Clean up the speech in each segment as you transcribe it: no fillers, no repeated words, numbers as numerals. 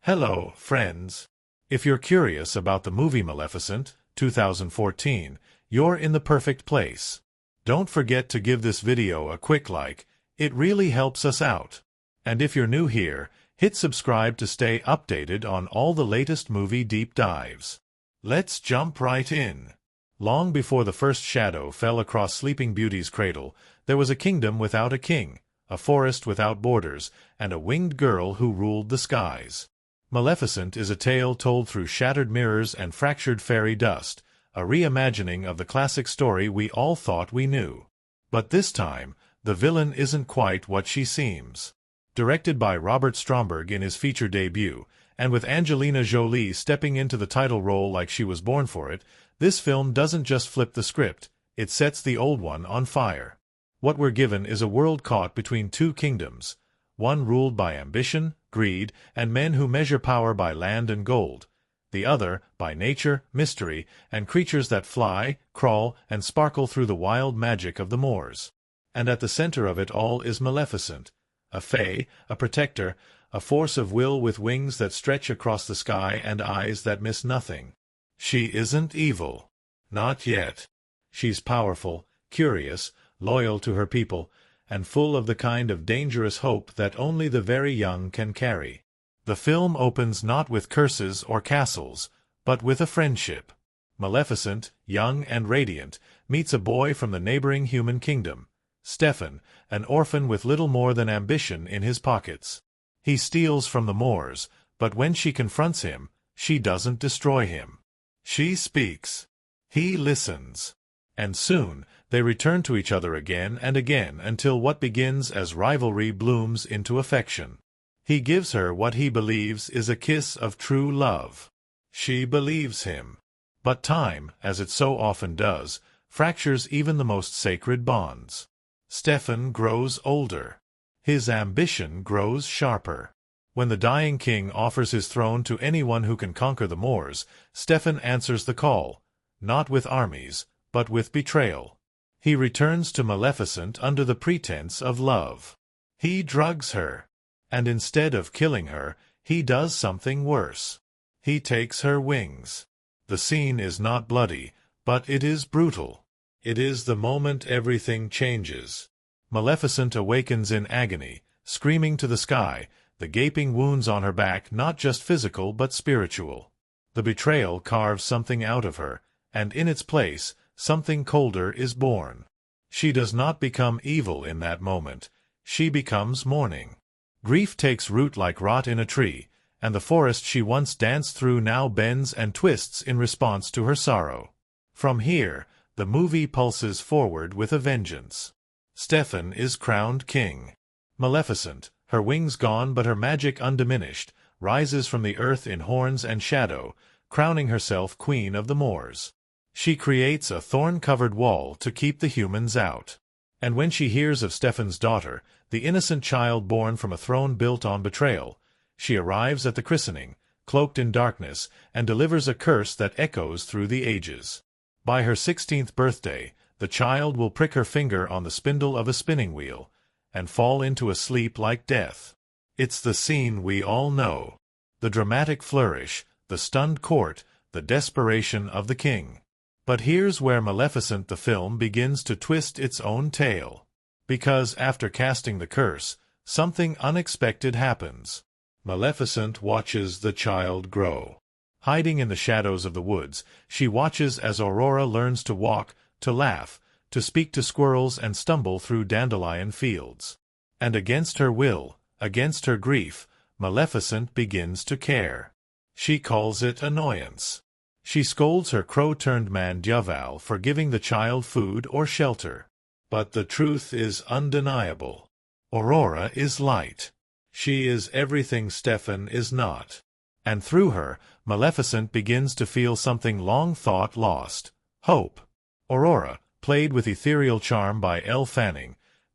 Hello, friends. If you're curious about the movie Maleficent, 2014, you're in the perfect place. Don't forget to give this video a quick like, it really helps us out. And if you're new here, hit subscribe to stay updated on all the latest movie deep dives. Let's jump right in. Long before the first shadow fell across Sleeping Beauty's cradle, there was a kingdom without a king, a forest without borders, and a winged girl who ruled the skies. Maleficent is a tale told through shattered mirrors and fractured fairy dust, a reimagining of the classic story we all thought we knew. But this time, the villain isn't quite what she seems. Directed by Robert Stromberg in his feature debut, and with Angelina Jolie stepping into the title role like she was born for it, this film doesn't just flip the script, it sets the old one on fire. What we're given is a world caught between two kingdoms, one ruled by ambition, greed, and men who measure power by land and gold, the other by nature, mystery, and creatures that fly, crawl, and sparkle through the wild magic of the moors. And at the center of it all is Maleficent, a fae, a protector, a force of will with wings that stretch across the sky and eyes that miss nothing. She isn't evil. Not yet. She's powerful, curious, loyal to her people, and full of the kind of dangerous hope that only the very young can carry. The film opens not with curses or castles, but with a friendship. Maleficent, young and radiant, meets a boy from the neighboring human kingdom, Stefan, an orphan with little more than ambition in his pockets. He steals from the Moors, but when she confronts him, she doesn't destroy him. She speaks. He listens. And soon, they return to each other again and again until what begins as rivalry blooms into affection. He gives her what he believes is a kiss of true love. She believes him. But time, as it so often does, fractures even the most sacred bonds. Stefan grows older. His ambition grows sharper. When the dying king offers his throne to anyone who can conquer the Moors, Stefan answers the call, not with armies, but with betrayal. He returns to Maleficent under the pretense of love. He drugs her. And instead of killing her, he does something worse. He takes her wings. The scene is not bloody, but it is brutal. It is the moment everything changes. Maleficent awakens in agony, screaming to the sky, the gaping wounds on her back not just physical but spiritual. The betrayal carves something out of her, and in its place, something colder is born. She does not become evil in that moment. She becomes mourning. Grief takes root like rot in a tree, and the forest she once danced through now bends and twists in response to her sorrow. From here, the movie pulses forward with a vengeance. Stefan is crowned king. Maleficent, her wings gone but her magic undiminished, rises from the earth in horns and shadow, crowning herself queen of the Moors. She creates a thorn-covered wall to keep the humans out. And when she hears of Stefan's daughter, the innocent child born from a throne built on betrayal, she arrives at the christening, cloaked in darkness, and delivers a curse that echoes through the ages. By her 16th birthday, the child will prick her finger on the spindle of a spinning wheel, and fall into a sleep like death. It's the scene we all know. The dramatic flourish, the stunned court, the desperation of the king. But here's where Maleficent the film begins to twist its own tale. Because after casting the curse, something unexpected happens. Maleficent watches the child grow. Hiding in the shadows of the woods, she watches as Aurora learns to walk, to laugh, to speak to squirrels and stumble through dandelion fields. And against her will, against her grief, Maleficent begins to care. She calls it annoyance. She scolds her crow-turned-man Dyaval for giving the child food or shelter. But the truth is undeniable. Aurora is light. She is everything Stefan is not. And through her, Maleficent begins to feel something long thought lost: hope. Aurora, played with ethereal charm by Elle,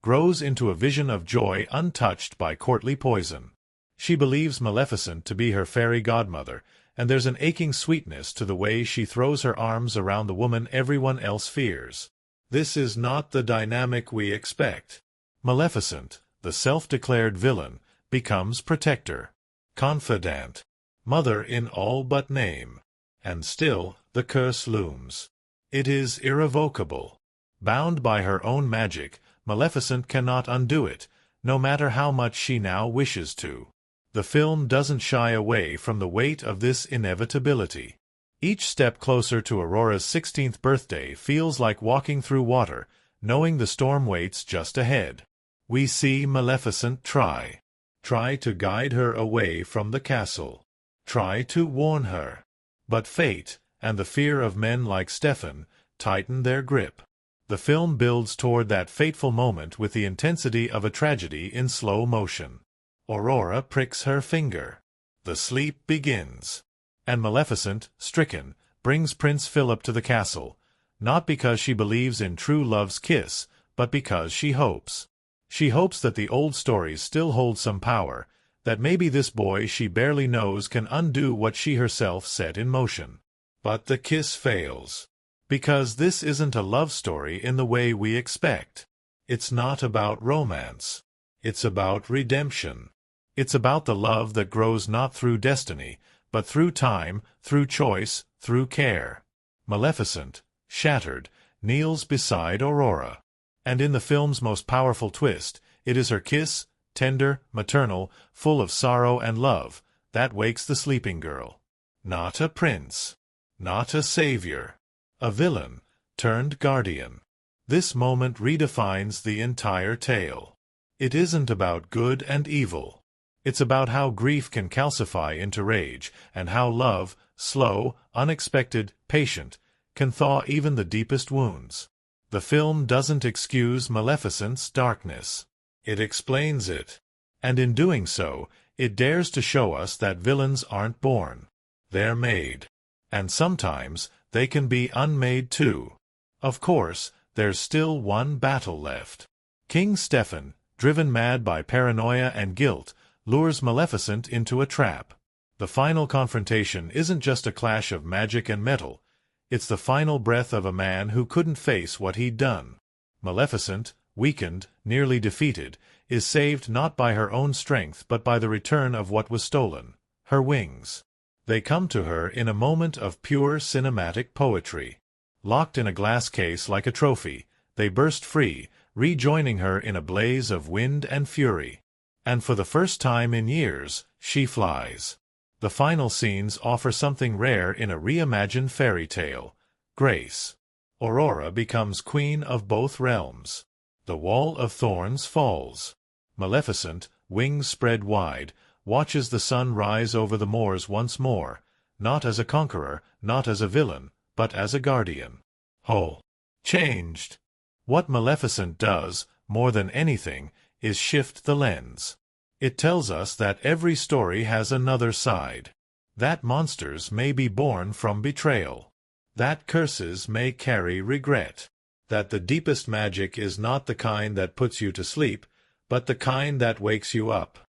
grows into a vision of joy untouched by courtly poison. She believes Maleficent to be her fairy godmother, and there's an aching sweetness to the way she throws her arms around the woman everyone else fears. This is not the dynamic we expect. Maleficent, the self-declared villain, becomes protector, confidant. mother in all but name. And still the curse looms. It is irrevocable. Bound by her own magic, Maleficent cannot undo it, no matter how much she now wishes to. The film doesn't shy away from the weight of this inevitability. Each step closer to Aurora's 16th birthday feels like walking through water, knowing the storm waits just ahead. We see Maleficent try to guide her away from the castle, try to warn her. But fate, and the fear of men like Stefan, tighten their grip. The film builds toward that fateful moment with the intensity of a tragedy in slow motion. Aurora pricks her finger. The sleep begins. And Maleficent, stricken, brings Prince Philip to the castle, not because she believes in true love's kiss, but because she hopes. She hopes that the old stories still hold some power, that maybe this boy she barely knows can undo what she herself set in motion. But the kiss fails. Because this isn't a love story in the way we expect. It's not about romance. It's about redemption. It's about the love that grows not through destiny, but through time, through choice, through care. Maleficent, shattered, kneels beside Aurora. And in the film's most powerful twist, it is her kiss, tender, maternal, full of sorrow and love, that wakes the sleeping girl. Not a prince. Not a savior. A villain, turned guardian. This moment redefines the entire tale. It isn't about good and evil. It's about how grief can calcify into rage, and how love, slow, unexpected, patient, can thaw even the deepest wounds. The film doesn't excuse Maleficent's darkness. It explains it. And in doing so, it dares to show us that villains aren't born. They're made. And sometimes, they can be unmade too. Of course, there's still one battle left. King Stefan, driven mad by paranoia and guilt, lures Maleficent into a trap. The final confrontation isn't just a clash of magic and metal. It's the final breath of a man who couldn't face what he'd done. Maleficent, weakened, nearly defeated, is saved not by her own strength but by the return of what was stolen, her wings. They come to her in a moment of pure cinematic poetry. Locked in a glass case like a trophy, they burst free, rejoining her in a blaze of wind and fury. And for the first time in years, she flies. The final scenes offer something rare in a reimagined fairy tale: grace. Aurora becomes queen of both realms. The wall of thorns falls. Maleficent, wings spread wide, watches the sun rise over the moors once more, not as a conqueror, not as a villain, but as a guardian. Whole. Changed. What Maleficent does, more than anything, is shift the lens. It tells us that every story has another side. That monsters may be born from betrayal. That curses may carry regret. That the deepest magic is not the kind that puts you to sleep, but the kind that wakes you up.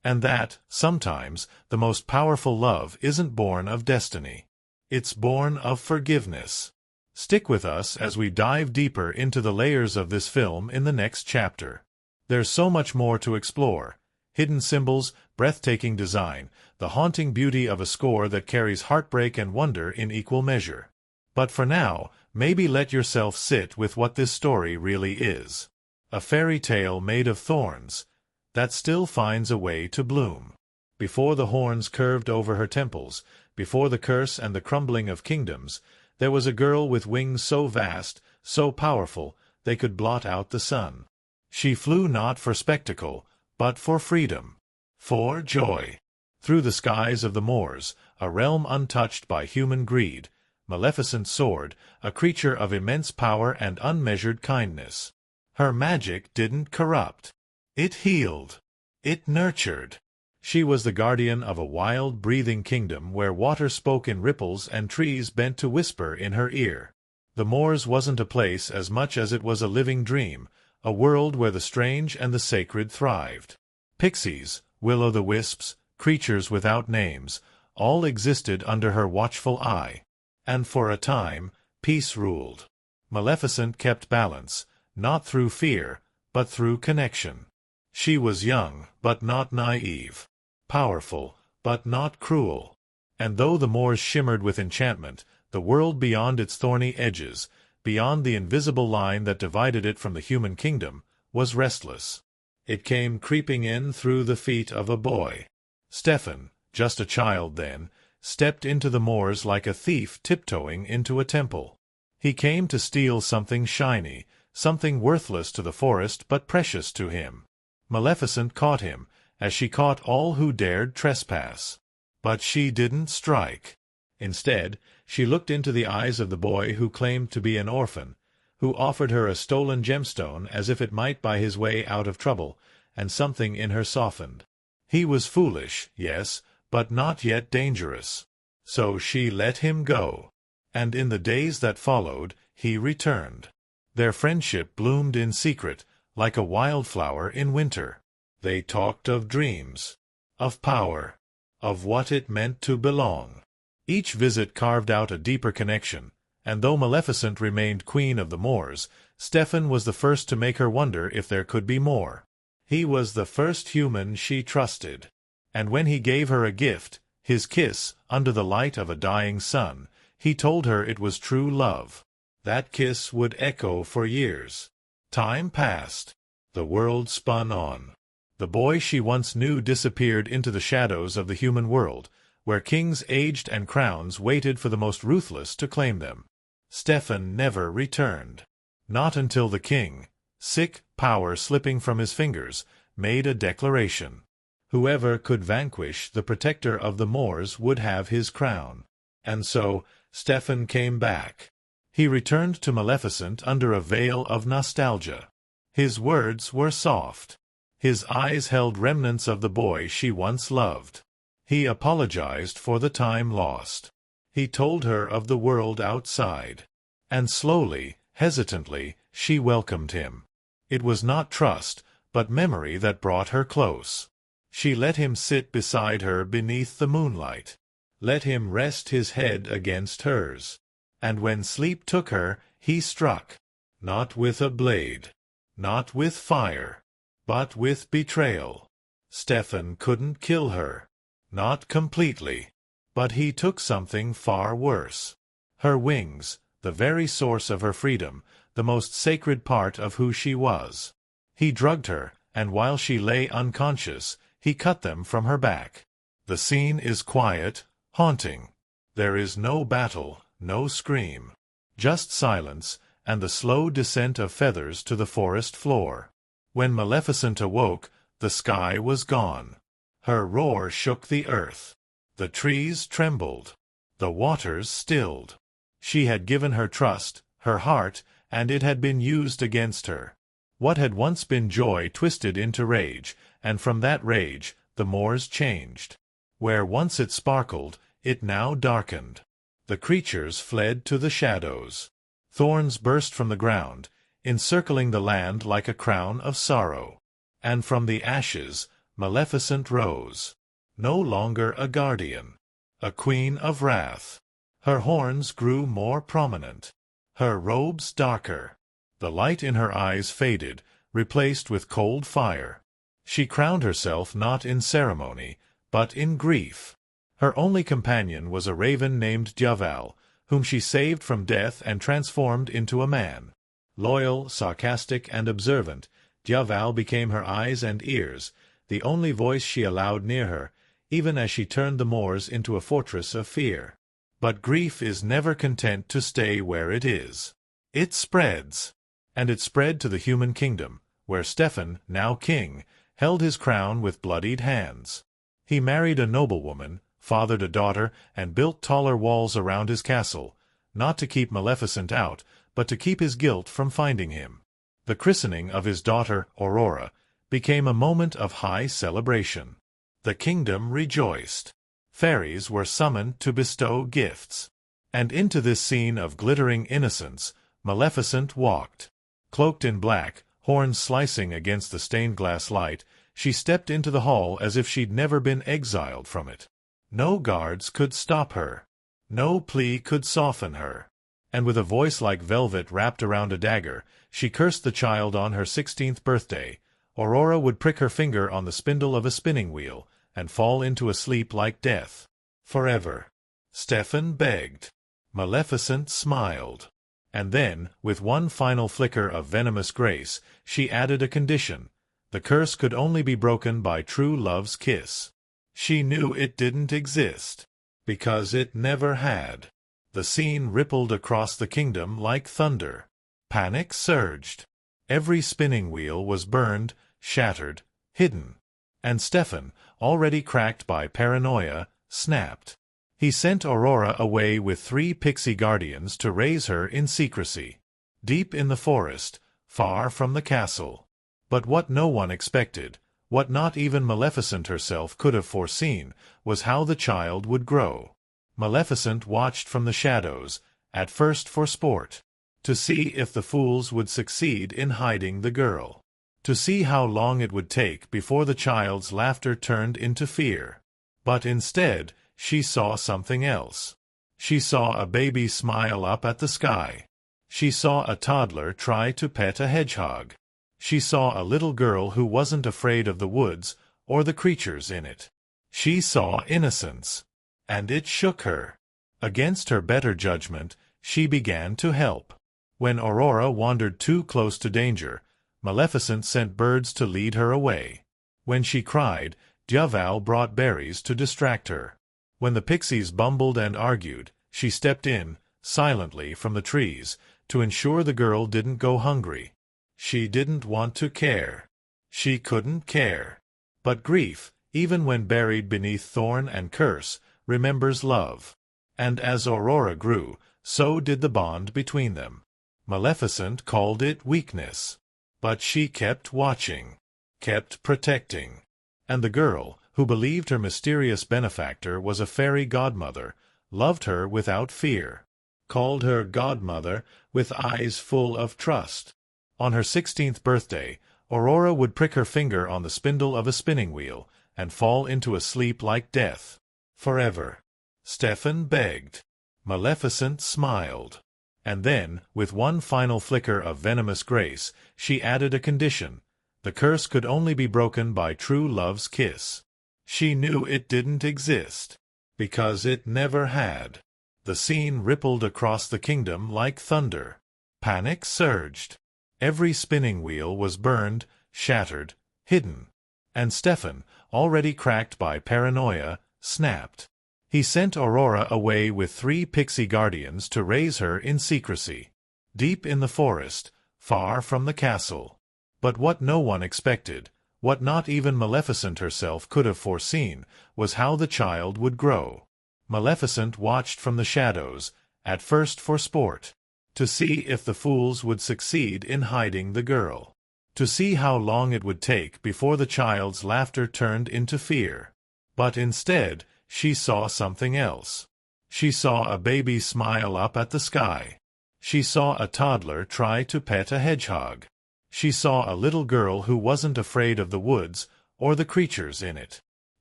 And that, sometimes, the most powerful love isn't born of destiny. It's born of forgiveness. Stick with us as we dive deeper into the layers of this film in the next chapter. There's so much more to explore. Hidden symbols, breathtaking design, the haunting beauty of a score that carries heartbreak and wonder in equal measure. But for now, maybe let yourself sit with what this story really is. A fairy tale made of thorns, that still finds a way to bloom. Before the horns curved over her temples, before the curse and the crumbling of kingdoms, there was a girl with wings so vast, so powerful, they could blot out the sun. She flew not for spectacle, but for freedom, for joy. Through the skies of the moors, a realm untouched by human greed, Maleficent soared, a creature of immense power and unmeasured kindness. Her magic didn't corrupt. It healed. It nurtured. She was the guardian of a wild, breathing kingdom where water spoke in ripples and trees bent to whisper in her ear. The moors wasn't a place as much as it was a living dream, a world where the strange and the sacred thrived. Pixies, will-o'-the-wisps, creatures without names, all existed under her watchful eye. And for a time, peace ruled. Maleficent kept balance, not through fear, but through connection. She was young, but not naive. Powerful, but not cruel. And though the moors shimmered with enchantment, the world beyond its thorny edges, beyond the invisible line that divided it from the human kingdom, was restless. It came creeping in through the feet of a boy. Stephen, just a child then, stepped into the moors like a thief tiptoeing into a temple. He came to steal something shiny, something worthless to the forest but precious to him. Maleficent caught him, as she caught all who dared trespass. But she didn't strike. Instead, she looked into the eyes of the boy who claimed to be an orphan, who offered her a stolen gemstone as if it might buy his way out of trouble, and something in her softened. He was foolish, yes, but not yet dangerous. So she let him go. And in the days that followed, he returned. Their friendship bloomed in secret, like a wildflower in winter. They talked of dreams, of power, of what it meant to belong. Each visit carved out a deeper connection, and though Maleficent remained queen of the moors, Stephen was the first to make her wonder if there could be more. He was the first human she trusted. And when he gave her a gift, his kiss, under the light of a dying sun, he told her it was true love. That kiss would echo for years. Time passed. The world spun on. The boy she once knew disappeared into the shadows of the human world, where kings aged and crowns waited for the most ruthless to claim them. Stephen never returned. Not until the king, sick, power slipping from his fingers, made a declaration. Whoever could vanquish the protector of the moors would have his crown. And so, Stephen came back. He returned to Maleficent under a veil of nostalgia. His words were soft. His eyes held remnants of the boy she once loved. He apologized for the time lost. He told her of the world outside. And slowly, hesitantly, she welcomed him. It was not trust, but memory that brought her close. She let him sit beside her beneath the moonlight. Let him rest his head against hers. And when sleep took her, he struck. Not with a blade. Not with fire. But with betrayal. Stephen couldn't kill her. Not completely. But he took something far worse. Her wings, the very source of her freedom, the most sacred part of who she was. He drugged her, and while she lay unconscious, he cut them from her back. The scene is quiet, haunting. There is no battle, no scream. Just silence, and the slow descent of feathers to the forest floor. When Maleficent awoke, the sky was gone. Her roar shook the earth. The trees trembled. The waters stilled. She had given her trust, her heart, and it had been used against her. What had once been joy twisted into rage, and from that rage, the moors changed. Where once it sparkled, it now darkened. The creatures fled to the shadows. Thorns burst from the ground, encircling the land like a crown of sorrow. And from the ashes, Maleficent rose. No longer a guardian. A queen of wrath. Her horns grew more prominent. Her robes darker. The light in her eyes faded, replaced with cold fire. She crowned herself not in ceremony, but in grief. Her only companion was a raven named Djavall, whom she saved from death and transformed into a man. Loyal, sarcastic, and observant, Djavall became her eyes and ears, the only voice she allowed near her, even as she turned the moors into a fortress of fear. But grief is never content to stay where it is. It spreads. And it spread to the human kingdom, where Stephen, now king, held his crown with bloodied hands. He married a noblewoman, fathered a daughter, and built taller walls around his castle, not to keep Maleficent out, but to keep his guilt from finding him. The christening of his daughter, Aurora, became a moment of high celebration. The kingdom rejoiced. Fairies were summoned to bestow gifts. And into this scene of glittering innocence, Maleficent walked. Cloaked in black, horns slicing against the stained-glass light, she stepped into the hall as if she'd never been exiled from it. No guards could stop her. No plea could soften her. And with a voice like velvet wrapped around a dagger, she cursed the child on her 16th birthday. Aurora would prick her finger on the spindle of a spinning wheel, and fall into a sleep like death. Forever. Stefan begged. Maleficent smiled. And then, with one final flicker of venomous grace, she added a condition. The curse could only be broken by true love's kiss. She knew it didn't exist, because it never had. The scene rippled across the kingdom like thunder. Panic surged. Every spinning wheel was burned, shattered, hidden. And Stefan, already cracked by paranoia, snapped. He sent Aurora away with 3 pixie guardians to raise her in secrecy, deep in the forest, far from the castle. But what no one expected, what not even Maleficent herself could have foreseen, was how the child would grow. Maleficent watched from the shadows, at first for sport, to see if the fools would succeed in hiding the girl, to see how long it would take before the child's laughter turned into fear. But instead, she saw something else. She saw a baby smile up at the sky. She saw a toddler try to pet a hedgehog. She saw a little girl who wasn't afraid of the woods or the creatures in it. She saw innocence. And it shook her. Against her better judgment, she began to help. When Aurora wandered too close to danger, Maleficent sent birds to lead her away. When she cried, Djäval brought berries to distract her. When the pixies bumbled and argued, she stepped in, silently from the trees, to ensure the girl didn't go hungry. She didn't want to care. She couldn't care. But grief, even when buried beneath thorn and curse, remembers love. And as Aurora grew, so did the bond between them. Maleficent called it weakness. But she kept watching, kept protecting. And the girl, who believed her mysterious benefactor was a fairy godmother, loved her without fear, called her godmother with eyes full of trust. On her 16th birthday, Aurora would prick her finger on the spindle of a spinning wheel and fall into a sleep like death. Forever. Stefan begged. Maleficent smiled. And then, with one final flicker of venomous grace, she added a condition. The curse could only be broken by true love's kiss. She knew it didn't exist, because it never had. The scene rippled across the kingdom like thunder. Panic surged. Every spinning wheel was burned, shattered, hidden. And Stefan, already cracked by paranoia, snapped. He sent Aurora away with 3 pixie guardians to raise her in secrecy, deep in the forest, far from the castle. But what no one expected, what not even Maleficent herself could have foreseen, was how the child would grow. Maleficent watched from the shadows, at first for sport, to see if the fools would succeed in hiding the girl, to see how long it would take before the child's laughter turned into fear. But instead, she saw something else. She saw a baby smile up at the sky. She saw a toddler try to pet a hedgehog. She saw a little girl who wasn't afraid of the woods or the creatures in it.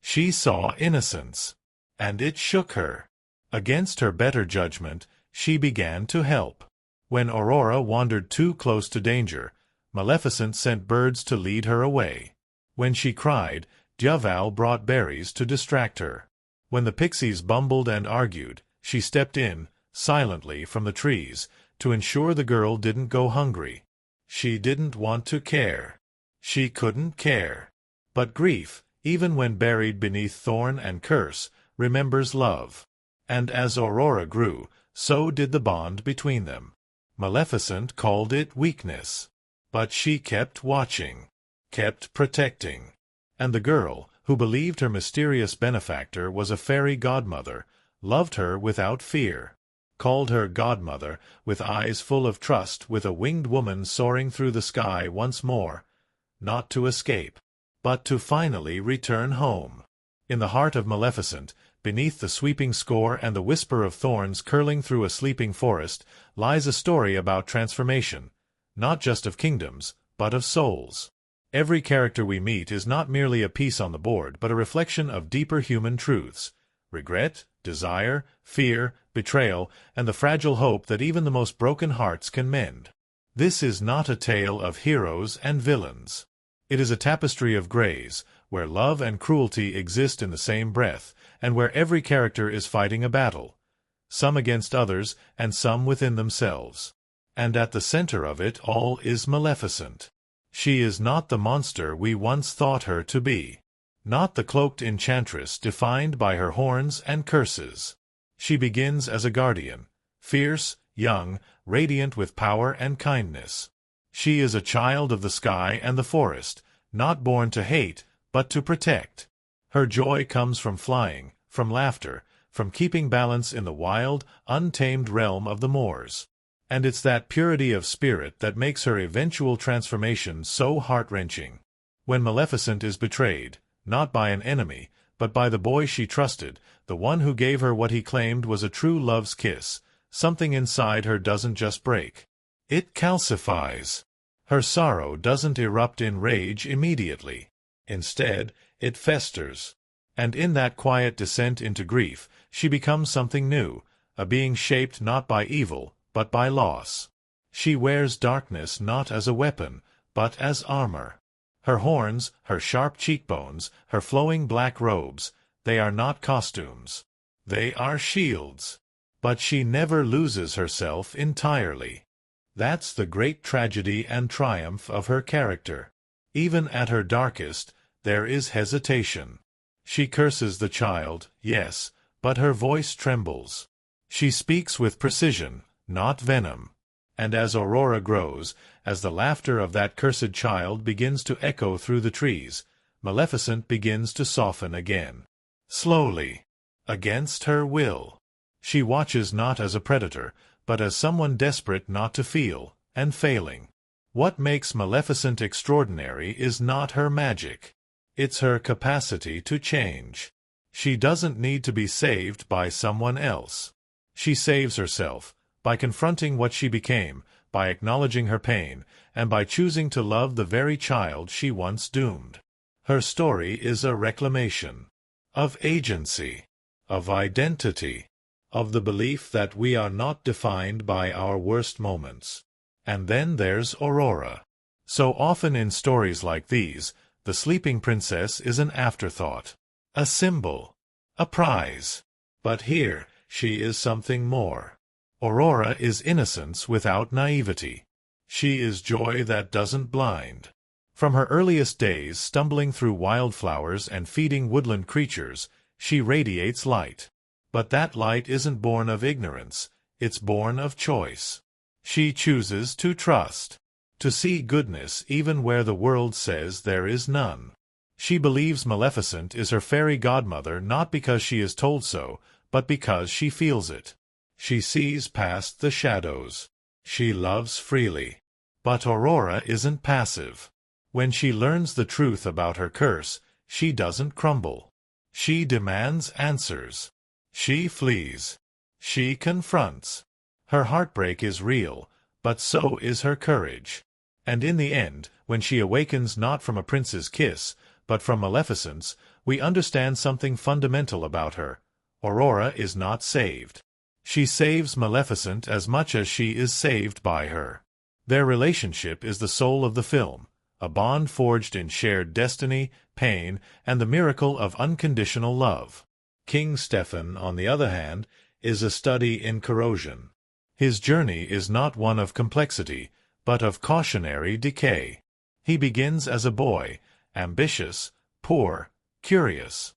She saw innocence. And it shook her. Against her better judgment, she began to help. When Aurora wandered too close to danger, Maleficent sent birds to lead her away. When she cried, Djäval brought berries to distract her. When the pixies bumbled and argued, she stepped in, silently from the trees, to ensure the girl didn't go hungry. She didn't want to care. She couldn't care. But grief, even when buried beneath thorn and curse, remembers love. And as Aurora grew, so did the bond between them. Maleficent called it weakness. But she kept watching, kept protecting. And the girl, who believed her mysterious benefactor was a fairy godmother, loved her without fear, called her godmother with eyes full of trust, with a winged woman soaring through the sky once more, not to escape, but to finally return home. In the heart of Maleficent, beneath the sweeping score and the whisper of thorns curling through a sleeping forest, lies a story about transformation, not just of kingdoms, but of souls. Every character we meet is not merely a piece on the board, but a reflection of deeper human truths: regret, desire, fear, betrayal, and the fragile hope that even the most broken hearts can mend. This is not a tale of heroes and villains. It is a tapestry of grays, where love and cruelty exist in the same breath, and where every character is fighting a battle, some against others, and some within themselves. And at the center of it all is Maleficent. She is not the monster we once thought her to be. Not the cloaked enchantress defined by her horns and curses. She begins as a guardian, fierce, young, radiant with power and kindness. She is a child of the sky and the forest, not born to hate, but to protect. Her joy comes from flying, from laughter, from keeping balance in the wild, untamed realm of the moors. And it's that purity of spirit that makes her eventual transformation so heart-wrenching. When Maleficent is betrayed, not by an enemy, but by the boy she trusted, the one who gave her what he claimed was a true love's kiss, something inside her doesn't just break. It calcifies. Her sorrow doesn't erupt in rage immediately. Instead, it festers. And in that quiet descent into grief, she becomes something new, a being shaped not by evil, but by loss. She wears darkness not as a weapon, but as armor. Her horns, her sharp cheekbones, her flowing black robes, they are not costumes. They are shields. But she never loses herself entirely. That's the great tragedy and triumph of her character. Even at her darkest, there is hesitation. She curses the child, yes, but her voice trembles. She speaks with precision, not venom. And as Aurora grows, as the laughter of that cursed child begins to echo through the trees, Maleficent begins to soften again. Slowly. Against her will. She watches not as a predator, but as someone desperate not to feel, and failing. What makes Maleficent extraordinary is not her magic. It's her capacity to change. She doesn't need to be saved by someone else. She saves herself, by confronting what she became, by acknowledging her pain, and by choosing to love the very child she once doomed. Her story is a reclamation. Of agency. Of identity. Of the belief that we are not defined by our worst moments. And then there's Aurora. So often in stories like these, the sleeping princess is an afterthought. A symbol. A prize. But here, she is something more. Aurora is innocence without naivety. She is joy that doesn't blind. From her earliest days stumbling through wildflowers and feeding woodland creatures, she radiates light. But that light isn't born of ignorance, it's born of choice. She chooses to trust. To see goodness even where the world says there is none. She believes Maleficent is her fairy godmother not because she is told so, but because she feels it. She sees past the shadows. She loves freely. But Aurora isn't passive. When she learns the truth about her curse, she doesn't crumble. She demands answers. She flees. She confronts. Her heartbreak is real, but so is her courage. And in the end, when she awakens not from a prince's kiss, but from Maleficent's, we understand something fundamental about her. Aurora is not saved. She saves Maleficent as much as she is saved by her. Their relationship is the soul of the film, a bond forged in shared destiny, pain, and the miracle of unconditional love. King Stephen, on the other hand, is a study in corrosion. His journey is not one of complexity, but of cautionary decay. He begins as a boy, ambitious, poor, curious.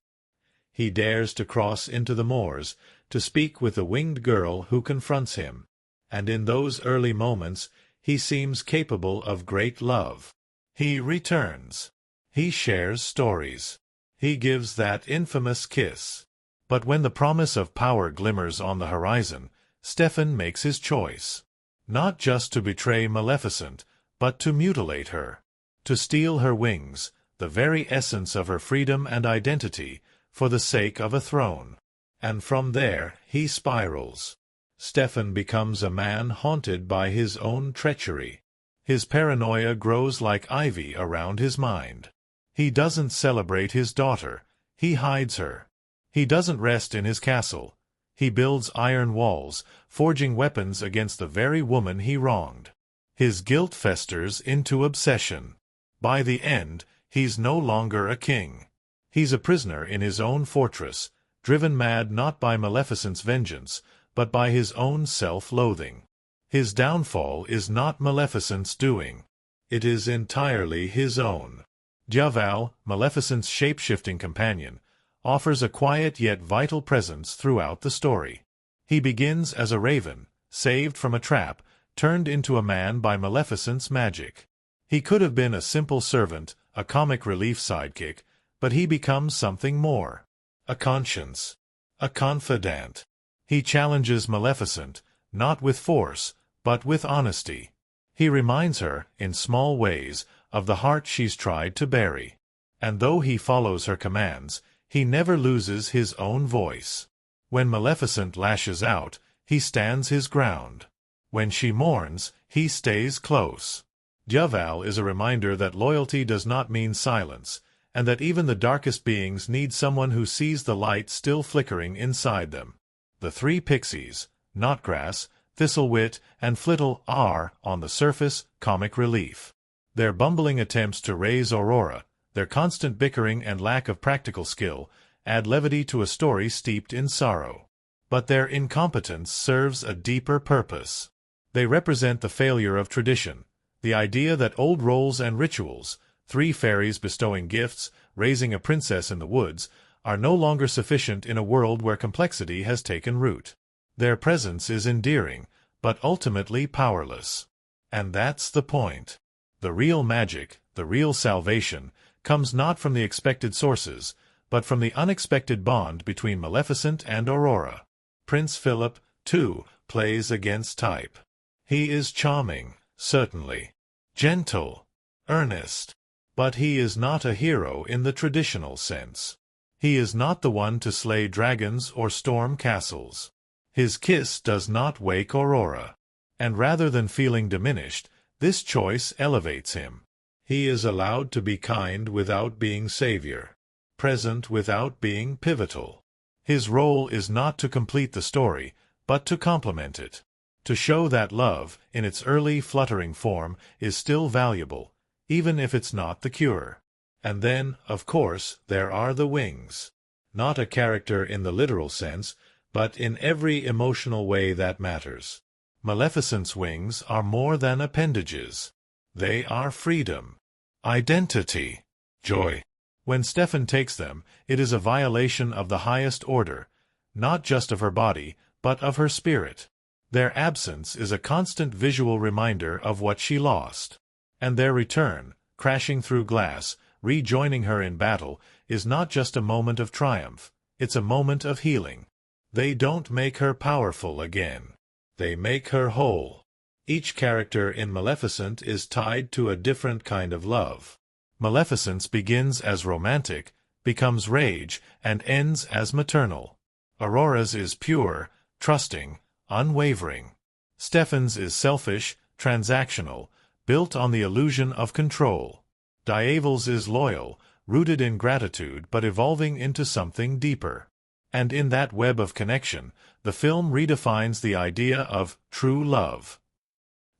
He dares to cross into the moors, to speak with the winged girl who confronts him. And in those early moments, he seems capable of great love. He returns. He shares stories. He gives that infamous kiss. But when the promise of power glimmers on the horizon, Stephen makes his choice. Not just to betray Maleficent, but to mutilate her. To steal her wings, the very essence of her freedom and identity, for the sake of a throne. And from there he spirals. Stephen becomes a man haunted by his own treachery. His paranoia grows like ivy around his mind. He doesn't celebrate his daughter. He hides her. He doesn't rest in his castle. He builds iron walls, forging weapons against the very woman he wronged. His guilt festers into obsession. By the end, he's no longer a king. He's a prisoner in his own fortress, driven mad not by Maleficent's vengeance, but by his own self-loathing. His downfall is not Maleficent's doing. It is entirely his own. Djävul, Maleficent's shape-shifting companion, offers a quiet yet vital presence throughout the story. He begins as a raven, saved from a trap, turned into a man by Maleficent's magic. He could have been a simple servant, a comic relief sidekick, but he becomes something more. A conscience. A confidant. He challenges Maleficent, not with force, but with honesty. He reminds her, in small ways, of the heart she's tried to bury. And though he follows her commands, he never loses his own voice. When Maleficent lashes out, he stands his ground. When she mourns, he stays close. Djävul is a reminder that loyalty does not mean silence, and that even the darkest beings need someone who sees the light still flickering inside them. The three pixies, Knotgrass, Thistlewit, and Flittle are, on the surface, comic relief. Their bumbling attempts to raise Aurora, their constant bickering and lack of practical skill, add levity to a story steeped in sorrow. But their incompetence serves a deeper purpose. They represent the failure of tradition, the idea that old roles and rituals, three fairies bestowing gifts, raising a princess in the woods, are no longer sufficient in a world where complexity has taken root. Their presence is endearing, but ultimately powerless. And that's the point. The real magic, the real salvation, comes not from the expected sources, but from the unexpected bond between Maleficent and Aurora. Prince Philip, too, plays against type. He is charming, certainly. Gentle, earnest. But he is not a hero in the traditional sense. He is not the one to slay dragons or storm castles. His kiss does not wake Aurora. And rather than feeling diminished, this choice elevates him. He is allowed to be kind without being savior, present without being pivotal. His role is not to complete the story, but to complement it. To show that love, in its early fluttering form, is still valuable, even if it's not the cure. And then, of course, there are the wings. Not a character in the literal sense, but in every emotional way that matters. Maleficent's wings are more than appendages. They are freedom, identity, joy. When Stefan takes them, it is a violation of the highest order, not just of her body, but of her spirit. Their absence is a constant visual reminder of what she lost. And their return, crashing through glass, rejoining her in battle, is not just a moment of triumph, it's a moment of healing. They don't make her powerful again. They make her whole. Each character in Maleficent is tied to a different kind of love. Maleficent's begins as romantic, becomes rage, and ends as maternal. Aurora's is pure, trusting, unwavering. Stefan's is selfish, transactional, built on the illusion of control. Djävul's is loyal, rooted in gratitude but evolving into something deeper. And in that web of connection, the film redefines the idea of true love.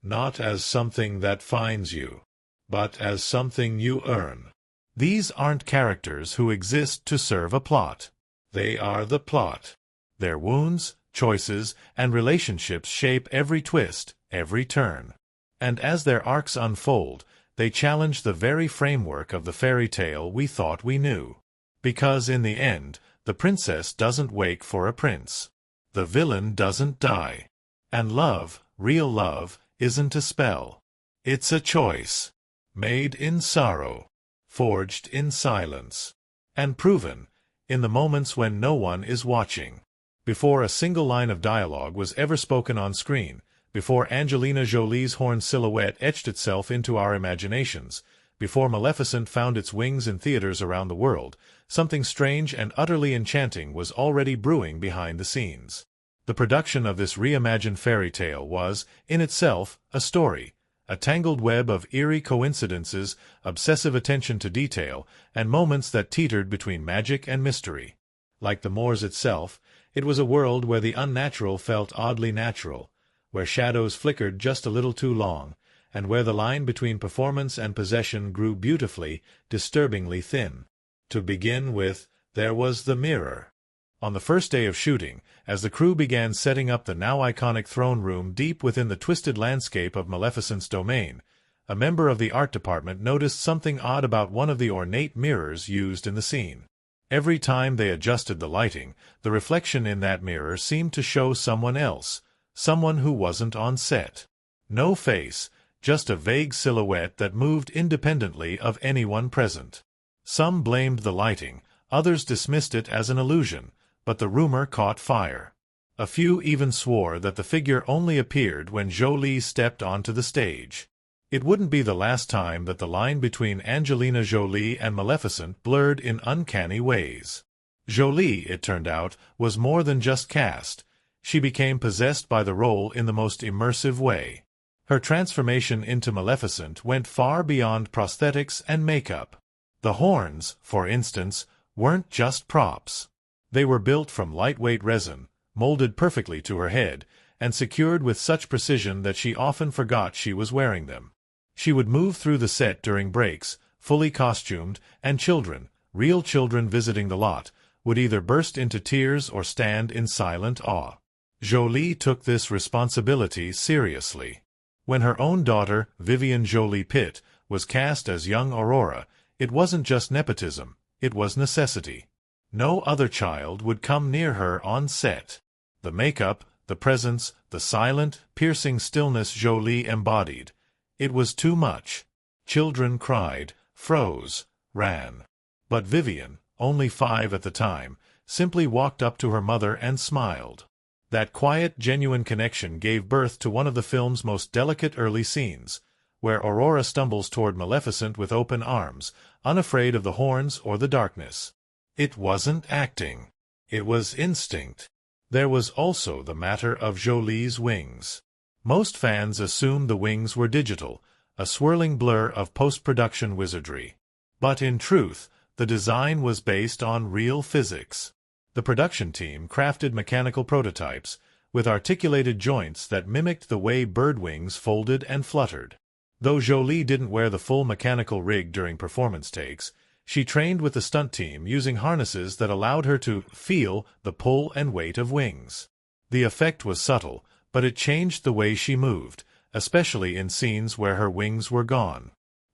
Not as something that finds you, but as something you earn. These aren't characters who exist to serve a plot. They are the plot. Their wounds, choices, and relationships shape every twist, every turn. And as their arcs unfold, they challenge the very framework of the fairy tale we thought we knew. Because in the end, the princess doesn't wake for a prince. The villain doesn't die. And love, real love, isn't a spell. It's a choice. Made in sorrow. Forged in silence. And proven, in the moments when no one is watching. Before a single line of dialogue was ever spoken on screen, before Angelina Jolie's horned silhouette etched itself into our imaginations, before Maleficent found its wings in theaters around the world, something strange and utterly enchanting was already brewing behind the scenes. The production of this reimagined fairy tale was, in itself, a story, a tangled web of eerie coincidences, obsessive attention to detail, and moments that teetered between magic and mystery. Like the moors itself, it was a world where the unnatural felt oddly natural, where shadows flickered just a little too long, and where the line between performance and possession grew beautifully, disturbingly thin. To begin with, there was the mirror. On the first day of shooting, as the crew began setting up the now iconic throne room deep within the twisted landscape of Maleficent's domain, a member of the art department noticed something odd about one of the ornate mirrors used in the scene. Every time they adjusted the lighting, the reflection in that mirror seemed to show someone else, someone who wasn't on set. No face, just a vague silhouette that moved independently of anyone present. Some blamed the lighting, others dismissed it as an illusion, but the rumor caught fire. A few even swore that the figure only appeared when Jolie stepped onto the stage. It wouldn't be the last time that the line between Angelina Jolie and Maleficent blurred in uncanny ways. Jolie, it turned out, was more than just cast. She became possessed by the role in the most immersive way. Her transformation into Maleficent went far beyond prosthetics and makeup. The horns, for instance, weren't just props. They were built from lightweight resin, molded perfectly to her head, and secured with such precision that she often forgot she was wearing them. She would move through the set during breaks, fully costumed, and children, real children visiting the lot, would either burst into tears or stand in silent awe. Jolie took this responsibility seriously. When her own daughter, Vivian Jolie Pitt, was cast as young Aurora, it wasn't just nepotism, it was necessity. No other child would come near her on set. The makeup, the presence, the silent, piercing stillness Jolie embodied. It was too much. Children cried, froze, ran. But Vivian, only 5 at the time, simply walked up to her mother and smiled. That quiet, genuine connection gave birth to one of the film's most delicate early scenes, where Aurora stumbles toward Maleficent with open arms, unafraid of the horns or the darkness. It wasn't acting. It was instinct. There was also the matter of Jolie's wings. Most fans assumed the wings were digital, a swirling blur of post-production wizardry. But in truth, the design was based on real physics. The production team crafted mechanical prototypes, with articulated joints that mimicked the way bird wings folded and fluttered. Though Jolie didn't wear the full mechanical rig during performance takes, she trained with the stunt team using harnesses that allowed her to feel the pull and weight of wings. The effect was subtle, but it changed the way she moved, especially in scenes where her wings were gone.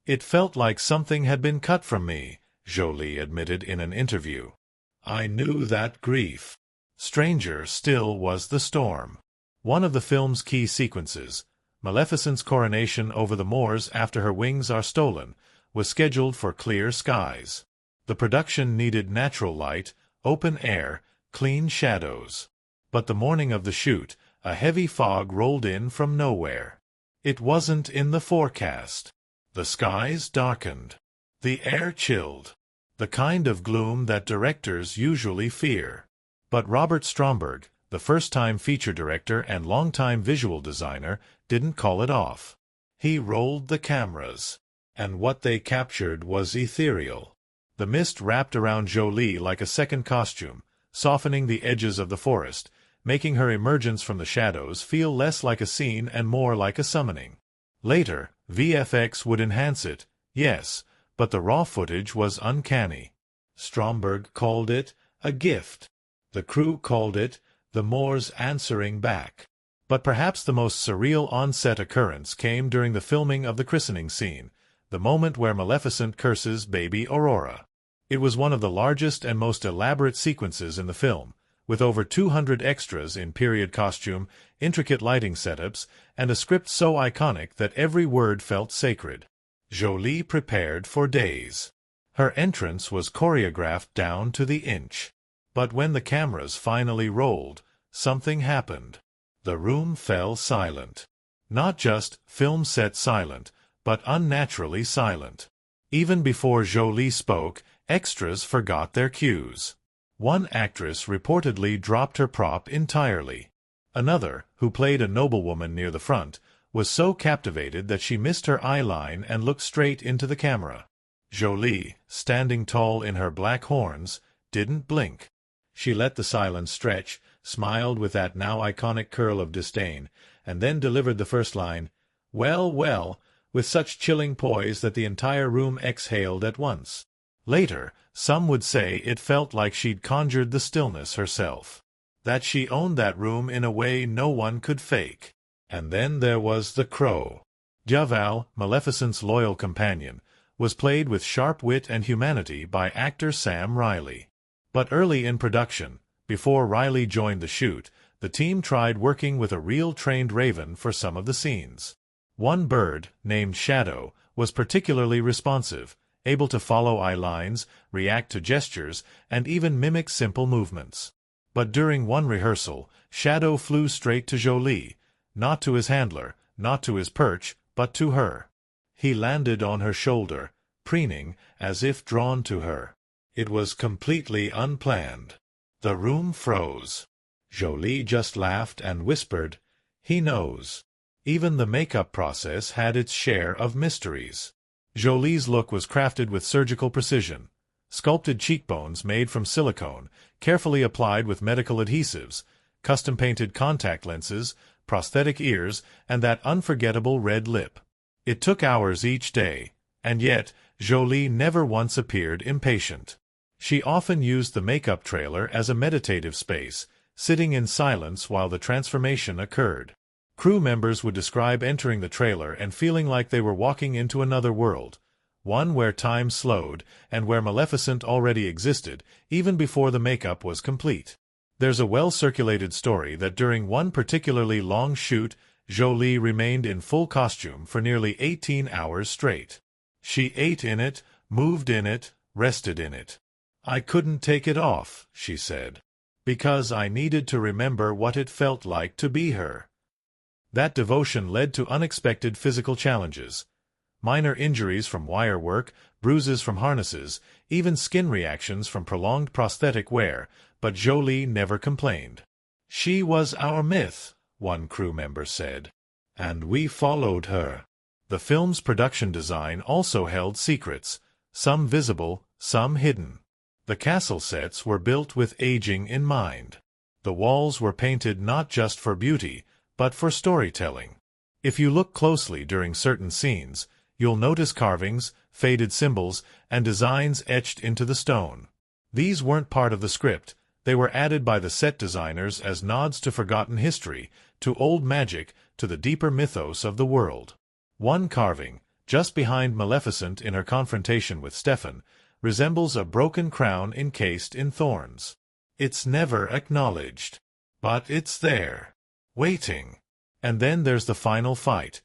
"It felt like something had been cut from me," Jolie admitted in an interview. "I knew that grief." Stranger still was the storm. One of the film's key sequences, Maleficent's coronation over the moors after her wings are stolen, was scheduled for clear skies. The production needed natural light, open air, clean shadows. But the morning of the shoot, a heavy fog rolled in from nowhere. It wasn't in the forecast. The skies darkened. The air chilled. The kind of gloom that directors usually fear. But Robert Stromberg, the first-time feature director and longtime visual designer, didn't call it off. He rolled the cameras. And what they captured was ethereal. The mist wrapped around Jolie like a second costume, softening the edges of the forest, making her emergence from the shadows feel less like a scene and more like a summoning. Later, VFX would enhance it, yes, but the raw footage was uncanny. Stromberg called it a gift. The crew called it the Moors answering back. But perhaps the most surreal on-set occurrence came during the filming of the christening scene, the moment where Maleficent curses baby Aurora. It was one of the largest and most elaborate sequences in the film, with over 200 extras in period costume, intricate lighting setups, and a script so iconic that every word felt sacred. Jolie prepared for days. Her entrance was choreographed down to the inch. But when the cameras finally rolled, something happened. The room fell silent. Not just film set silent, but unnaturally silent. Even before Jolie spoke, extras forgot their cues. One actress reportedly dropped her prop entirely. Another, who played a noblewoman near the front, was so captivated that she missed her eye line and looked straight into the camera. Jolie, standing tall in her black horns, didn't blink. She let the silence stretch, smiled with that now iconic curl of disdain, and then delivered the first line, "Well, well," with such chilling poise that the entire room exhaled at once. Later, some would say it felt like she'd conjured the stillness herself. That she owned that room in a way no one could fake. And then there was the Crow. Javal, Maleficent's loyal companion, was played with sharp wit and humanity by actor Sam Riley. But early in production, before Riley joined the shoot, the team tried working with a real trained raven for some of the scenes. One bird, named Shadow, was particularly responsive, able to follow eye lines, react to gestures, and even mimic simple movements. But during one rehearsal, Shadow flew straight to Jolie, not to his handler, not to his perch, but to her. He landed on her shoulder, preening, as if drawn to her. It was completely unplanned. The room froze. Jolie just laughed and whispered, "He knows." Even the makeup process had its share of mysteries. Jolie's look was crafted with surgical precision. Sculpted cheekbones made from silicone, carefully applied with medical adhesives, custom-painted contact lenses, prosthetic ears, and that unforgettable red lip. It took hours each day, and yet Jolie never once appeared impatient. She often used the makeup trailer as a meditative space, sitting in silence while the transformation occurred. Crew members would describe entering the trailer and feeling like they were walking into another world, one where time slowed and where Maleficent already existed, even before the makeup was complete. There's a well-circulated story that during one particularly long shoot, Jolie remained in full costume for nearly 18 hours straight. She ate in it, moved in it, rested in it. "I couldn't take it off," she said, "because I needed to remember what it felt like to be her." That devotion led to unexpected physical challenges. Minor injuries from wire work, bruises from harnesses, even skin reactions from prolonged prosthetic wear, but Jolie never complained. "She was our myth," one crew member said, "and we followed her." The film's production design also held secrets, some visible, some hidden. The castle sets were built with aging in mind. The walls were painted not just for beauty, but for storytelling. If you look closely during certain scenes, you'll notice carvings, faded symbols, and designs etched into the stone. These weren't part of the script. They were added by the set designers as nods to forgotten history, to old magic, to the deeper mythos of the world. One carving, just behind Maleficent in her confrontation with Stefan, resembles a broken crown encased in thorns. It's never acknowledged, but it's there, waiting. And then there's the final fight.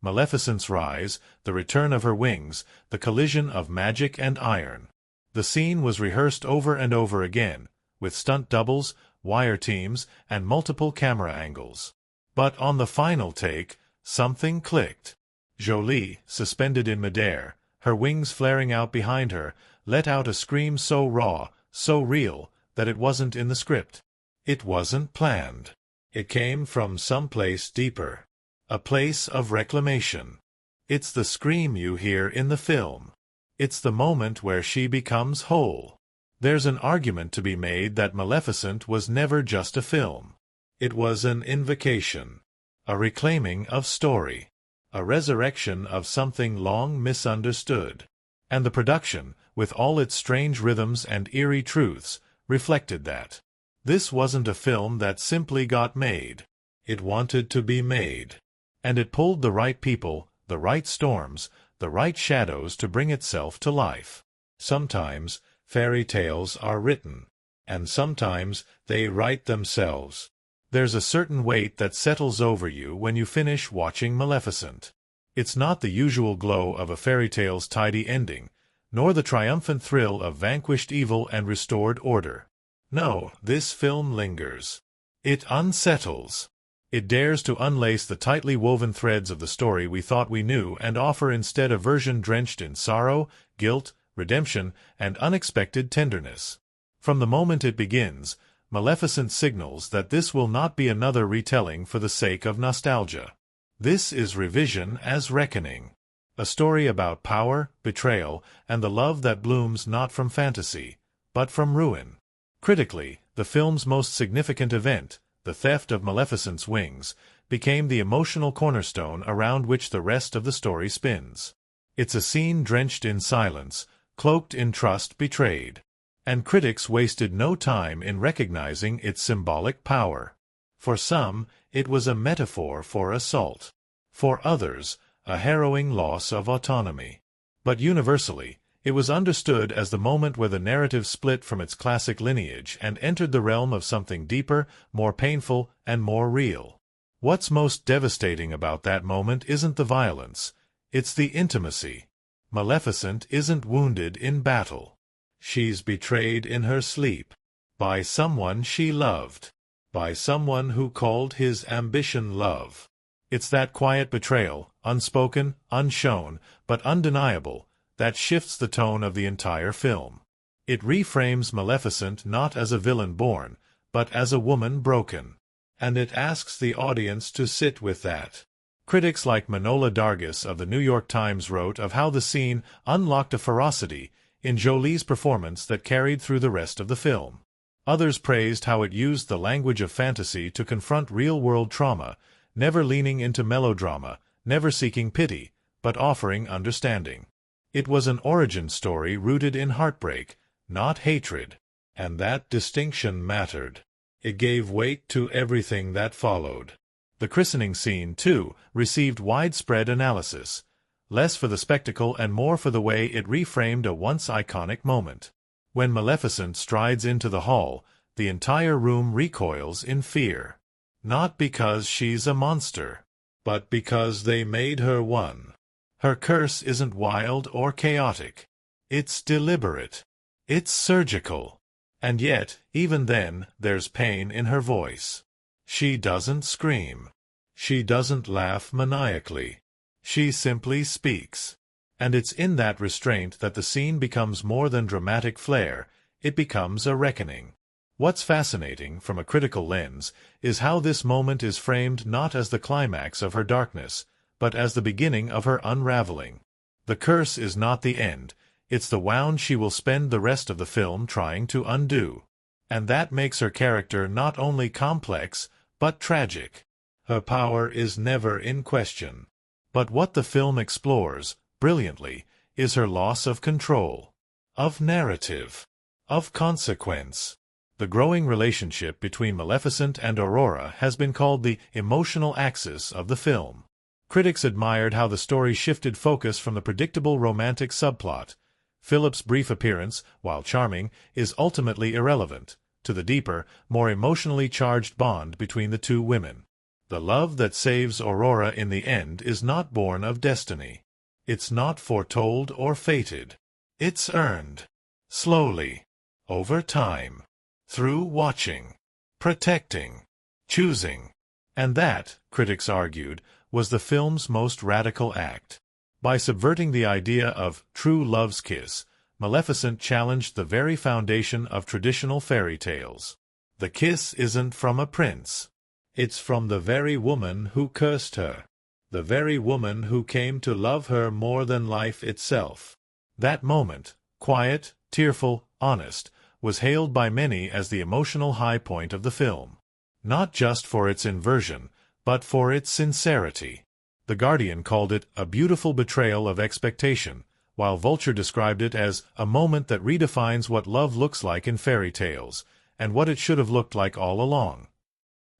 Maleficent's rise, the return of her wings, the collision of magic and iron. The scene was rehearsed over and over again, with stunt doubles, wire teams, and multiple camera angles. But on the final take, something clicked. Jolie, suspended in midair, her wings flaring out behind her, let out a scream so raw, so real, that it wasn't in the script. It wasn't planned. It came from someplace deeper. A place of reclamation. It's the scream you hear in the film. It's the moment where she becomes whole. There's an argument to be made that Maleficent was never just a film. It was an invocation, a reclaiming of story, a resurrection of something long misunderstood. And the production, with all its strange rhythms and eerie truths, reflected that. This wasn't a film that simply got made. It wanted to be made. And it pulled the right people, the right storms, the right shadows to bring itself to life. Sometimes fairy tales are written, and sometimes they write themselves. There's a certain weight that settles over you when you finish watching Maleficent. It's not the usual glow of a fairy tale's tidy ending, nor the triumphant thrill of vanquished evil and restored order. No, this film lingers. It unsettles. It dares to unlace the tightly woven threads of the story we thought we knew and offer instead a version drenched in sorrow, guilt, redemption, and unexpected tenderness. From the moment it begins, Maleficent signals that this will not be another retelling for the sake of nostalgia. This is revision as reckoning. A story about power, betrayal, and the love that blooms not from fantasy, but from ruin. Critically, the film's most significant event, the theft of Maleficent's wings, became the emotional cornerstone around which the rest of the story spins. It's a scene drenched in silence, cloaked in trust betrayed. And critics wasted no time in recognizing its symbolic power. For some, it was a metaphor for assault. For others, a harrowing loss of autonomy. But universally, it was understood as the moment where the narrative split from its classic lineage and entered the realm of something deeper, more painful, and more real. What's most devastating about that moment isn't the violence, it's the intimacy. Maleficent isn't wounded in battle. She's betrayed in her sleep. By someone she loved. By someone who called his ambition love. It's that quiet betrayal, unspoken, unshown, but undeniable, that shifts the tone of the entire film. It reframes Maleficent not as a villain born, but as a woman broken. And it asks the audience to sit with that. Critics like Manohla Dargis of the New York Times wrote of how the scene unlocked a ferocity in Jolie's performance that carried through the rest of the film. Others praised how it used the language of fantasy to confront real-world trauma, never leaning into melodrama, never seeking pity, but offering understanding. It was an origin story rooted in heartbreak, not hatred. And that distinction mattered. It gave weight to everything that followed. The christening scene, too, received widespread analysis, less for the spectacle and more for the way it reframed a once iconic moment. When Maleficent strides into the hall, the entire room recoils in fear. Not because she's a monster, but because they made her one. Her curse isn't wild or chaotic. It's deliberate. It's surgical. And yet, even then, there's pain in her voice. She doesn't scream. She doesn't laugh maniacally. She simply speaks. And it's in that restraint that the scene becomes more than dramatic flair, it becomes a reckoning. What's fascinating, from a critical lens, is how this moment is framed not as the climax of her darkness, but as the beginning of her unraveling. The curse is not the end, it's the wound she will spend the rest of the film trying to undo. And that makes her character not only complex, but tragic. Her power is never in question. But what the film explores, brilliantly, is her loss of control, of narrative, of consequence. The growing relationship between Maleficent and Aurora has been called the emotional axis of the film. Critics admired how the story shifted focus from the predictable romantic subplot. Philip's brief appearance, while charming, is ultimately irrelevant, to the deeper, more emotionally charged bond between the two women. The love that saves Aurora in the end is not born of destiny. It's not foretold or fated. It's earned. Slowly. Over time. Through watching. Protecting. Choosing. And that, critics argued, was the film's most radical act. By subverting the idea of true love's kiss, Maleficent challenged the very foundation of traditional fairy tales. The kiss isn't from a prince. It's from the very woman who cursed her. The very woman who came to love her more than life itself. That moment, quiet, tearful, honest, was hailed by many as the emotional high point of the film. Not just for its inversion, but for its sincerity. The Guardian called it a beautiful betrayal of expectation, while Vulture described it as a moment that redefines what love looks like in fairy tales, and what it should have looked like all along.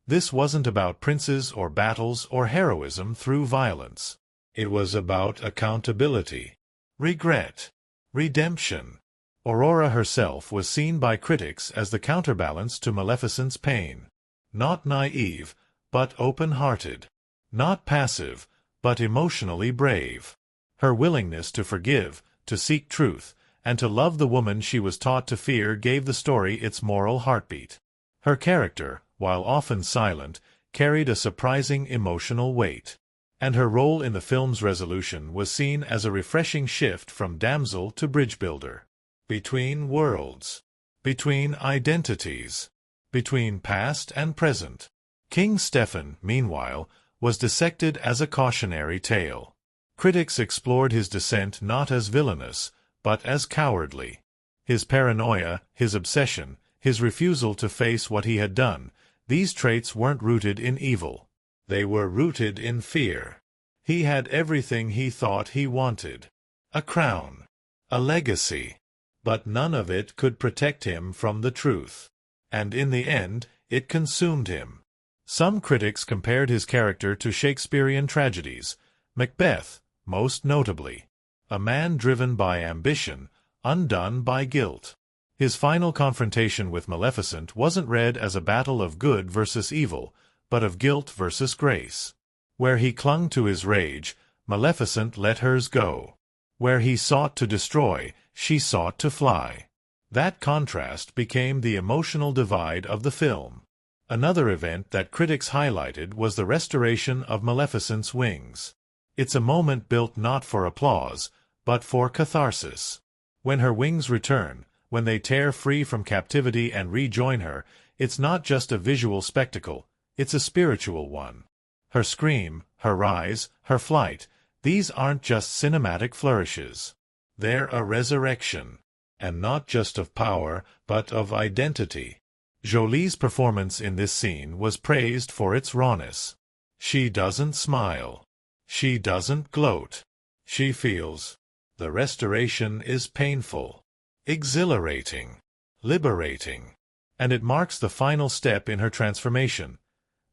This wasn't about princes or battles or heroism through violence. It was about accountability, regret, redemption. Aurora herself was seen by critics as the counterbalance to Maleficent's pain. Not naive, but open-hearted. Not passive, but emotionally brave. Her willingness to forgive, to seek truth, and to love the woman she was taught to fear gave the story its moral heartbeat. Her character, while often silent, carried a surprising emotional weight. And her role in the film's resolution was seen as a refreshing shift from damsel to bridge builder. Between worlds. Between identities. Between past and present. King Stephen, meanwhile, was dissected as a cautionary tale. Critics explored his descent not as villainous, but as cowardly. His paranoia, his obsession, his refusal to face what he had done, these traits weren't rooted in evil. They were rooted in fear. He had everything he thought he wanted. A crown. a legacy. But none of it could protect him from the truth. And in the end, it consumed him. Some critics compared his character to Shakespearean tragedies, Macbeth, most notably. A man driven by ambition, undone by guilt. His final confrontation with Maleficent wasn't read as a battle of good versus evil, but of guilt versus grace. Where he clung to his rage, Maleficent let hers go. Where he sought to destroy, she sought to fly. That contrast became the emotional divide of the film. Another event that critics highlighted was the restoration of Maleficent's wings. It's a moment built not for applause, but for catharsis. When her wings return, when they tear free from captivity and rejoin her, it's not just a visual spectacle, it's a spiritual one. Her scream, her rise, her flight, these aren't just cinematic flourishes. They're a resurrection. And not just of power, but of identity. Jolie's performance in this scene was praised for its rawness. She doesn't smile. She doesn't gloat. She feels. The restoration is painful, exhilarating, liberating. And it marks the final step in her transformation.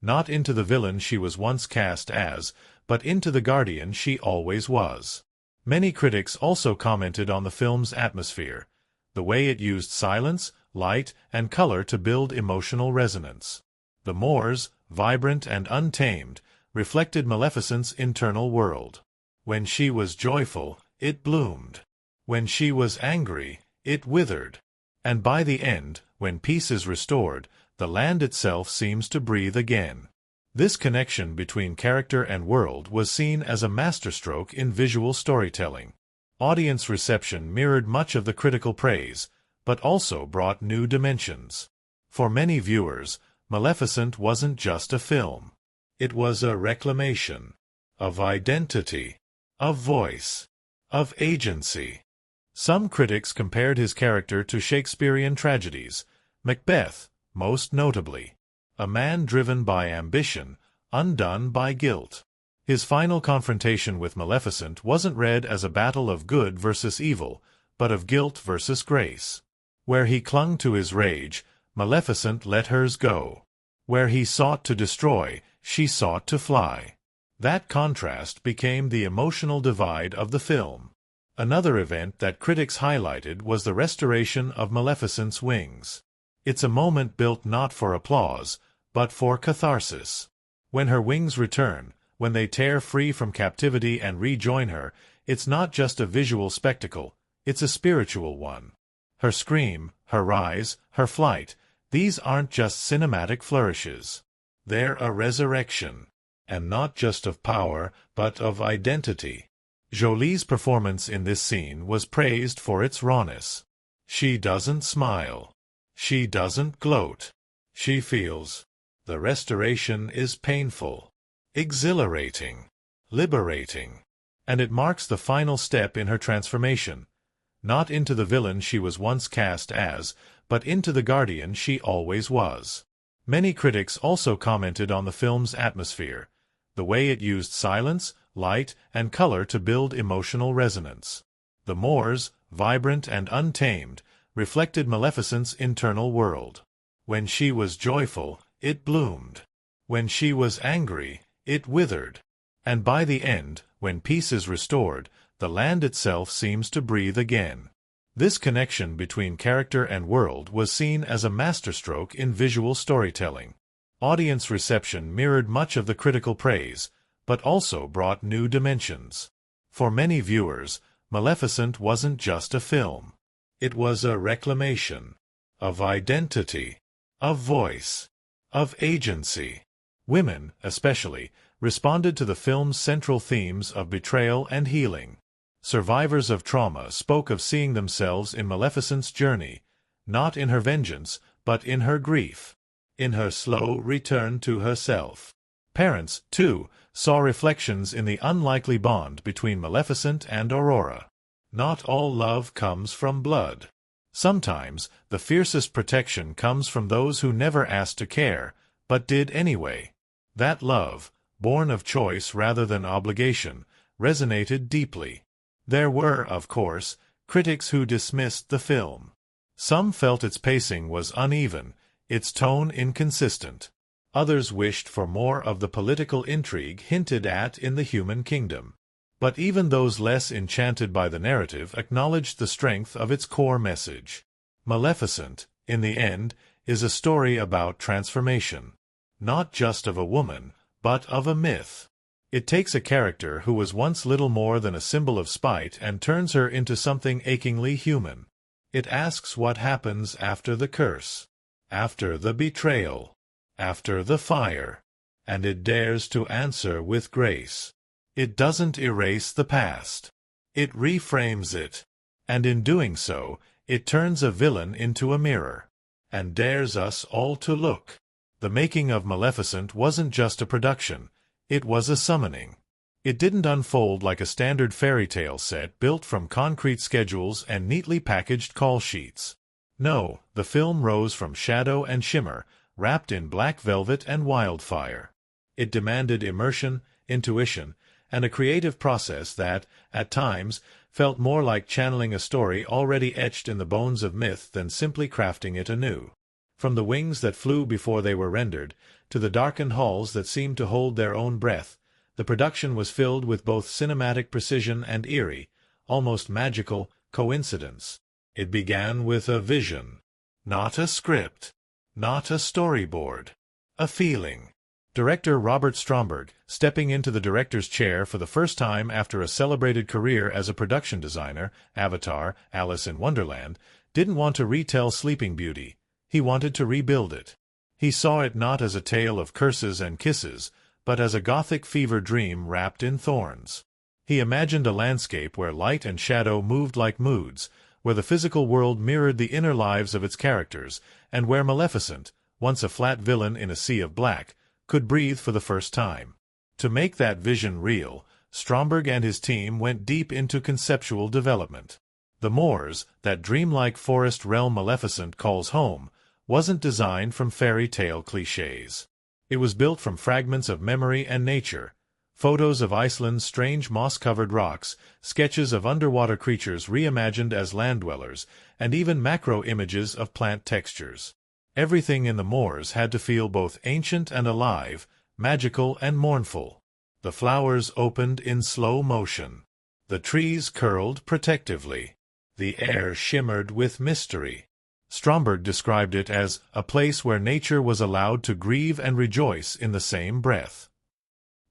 Not into the villain she was once cast as, but into the guardian she always was. Many critics also commented on the film's atmosphere, the way it used silence, light, and color to build emotional resonance. The moors, vibrant and untamed, reflected Maleficent's internal world. When she was joyful, it bloomed. When she was angry, it withered. And by the end, when peace is restored, the land itself seems to breathe again. This connection between character and world was seen as a masterstroke in visual storytelling. Audience reception mirrored much of the critical praise, but also brought new dimensions. For many viewers, Maleficent wasn't just a film. It was a reclamation of identity, of voice, of agency. Some critics compared his character to Shakespearean tragedies, Macbeth, most notably. A man driven by ambition, undone by guilt. His final confrontation with Maleficent wasn't read as a battle of good versus evil, but of guilt versus grace. Where he clung to his rage, Maleficent let hers go. Where he sought to destroy, she sought to fly. That contrast became the emotional divide of the film. Another event that critics highlighted was the restoration of Maleficent's wings. It's a moment built not for applause, but for catharsis. When her wings return, when they tear free from captivity and rejoin her, it's not just a visual spectacle, it's a spiritual one. Her scream, her rise, her flight, these aren't just cinematic flourishes. They're a resurrection. And not just of power, but of identity. Jolie's performance in this scene was praised for its rawness. She doesn't smile. She doesn't gloat. She feels. The restoration is painful, exhilarating, liberating. And it marks the final step in her transformation. Not into the villain she was once cast as, but into the guardian she always was. Many critics also commented on the film's atmosphere, the way it used silence, light, and color to build emotional resonance. The moors, vibrant and untamed, reflected Maleficent's internal world. When she was joyful, it bloomed. When she was angry, it withered. And by the end, when peace is restored, the land itself seems to breathe again. This connection between character and world was seen as a masterstroke in visual storytelling. Audience reception mirrored much of the critical praise, but also brought new dimensions. For many viewers, Maleficent wasn't just a film. It was a reclamation of identity, of voice, of agency. Women, especially, responded to the film's central themes of betrayal and healing. Survivors of trauma spoke of seeing themselves in Maleficent's journey, not in her vengeance, but in her grief, in her slow return to herself. Parents, too, saw reflections in the unlikely bond between Maleficent and Aurora. Not all love comes from blood. Sometimes, the fiercest protection comes from those who never asked to care, but did anyway. That love, born of choice rather than obligation, resonated deeply. There were, of course, critics who dismissed the film. Some felt its pacing was uneven, its tone inconsistent. Others wished for more of the political intrigue hinted at in the Human Kingdom. But even those less enchanted by the narrative acknowledged the strength of its core message. Maleficent, in the end, is a story about transformation. Not just of a woman, but of a myth. It takes a character who was once little more than a symbol of spite and turns her into something achingly human. It asks what happens after the curse, after the betrayal, after the fire, and it dares to answer with grace. It doesn't erase the past. It reframes it, and in doing so, it turns a villain into a mirror, and dares us all to look. The making of Maleficent wasn't just a production, it was a summoning. It didn't unfold like a standard fairy tale set built from concrete schedules and neatly packaged call sheets. No, the film rose from shadow and shimmer, wrapped in black velvet and wildfire. It demanded immersion, intuition, and a creative process that, at times, felt more like channeling a story already etched in the bones of myth than simply crafting it anew. From the wings that flew before they were rendered, to the darkened halls that seemed to hold their own breath, the production was filled with both cinematic precision and eerie, almost magical, coincidence. It began with a vision. Not a script. Not a storyboard. A feeling. Director Robert Stromberg, stepping into the director's chair for the first time after a celebrated career as a production designer, Avatar, Alice in Wonderland, didn't want to retell Sleeping Beauty. He wanted to rebuild it. He saw it not as a tale of curses and kisses, but as a gothic fever dream wrapped in thorns. He imagined a landscape where light and shadow moved like moods, where the physical world mirrored the inner lives of its characters, and where Maleficent, once a flat villain in a sea of black, could breathe for the first time. To make that vision real, Stromberg and his team went deep into conceptual development. The moors, that dreamlike forest realm Maleficent calls home, wasn't designed from fairy tale clichés. It was built from fragments of memory and nature, photos of Iceland's strange moss-covered rocks, sketches of underwater creatures reimagined as land dwellers, and even macro images of plant textures. Everything in the moors had to feel both ancient and alive, magical and mournful. The flowers opened in slow motion. The trees curled protectively. The air shimmered with mystery. Stromberg described it as a place where nature was allowed to grieve and rejoice in the same breath.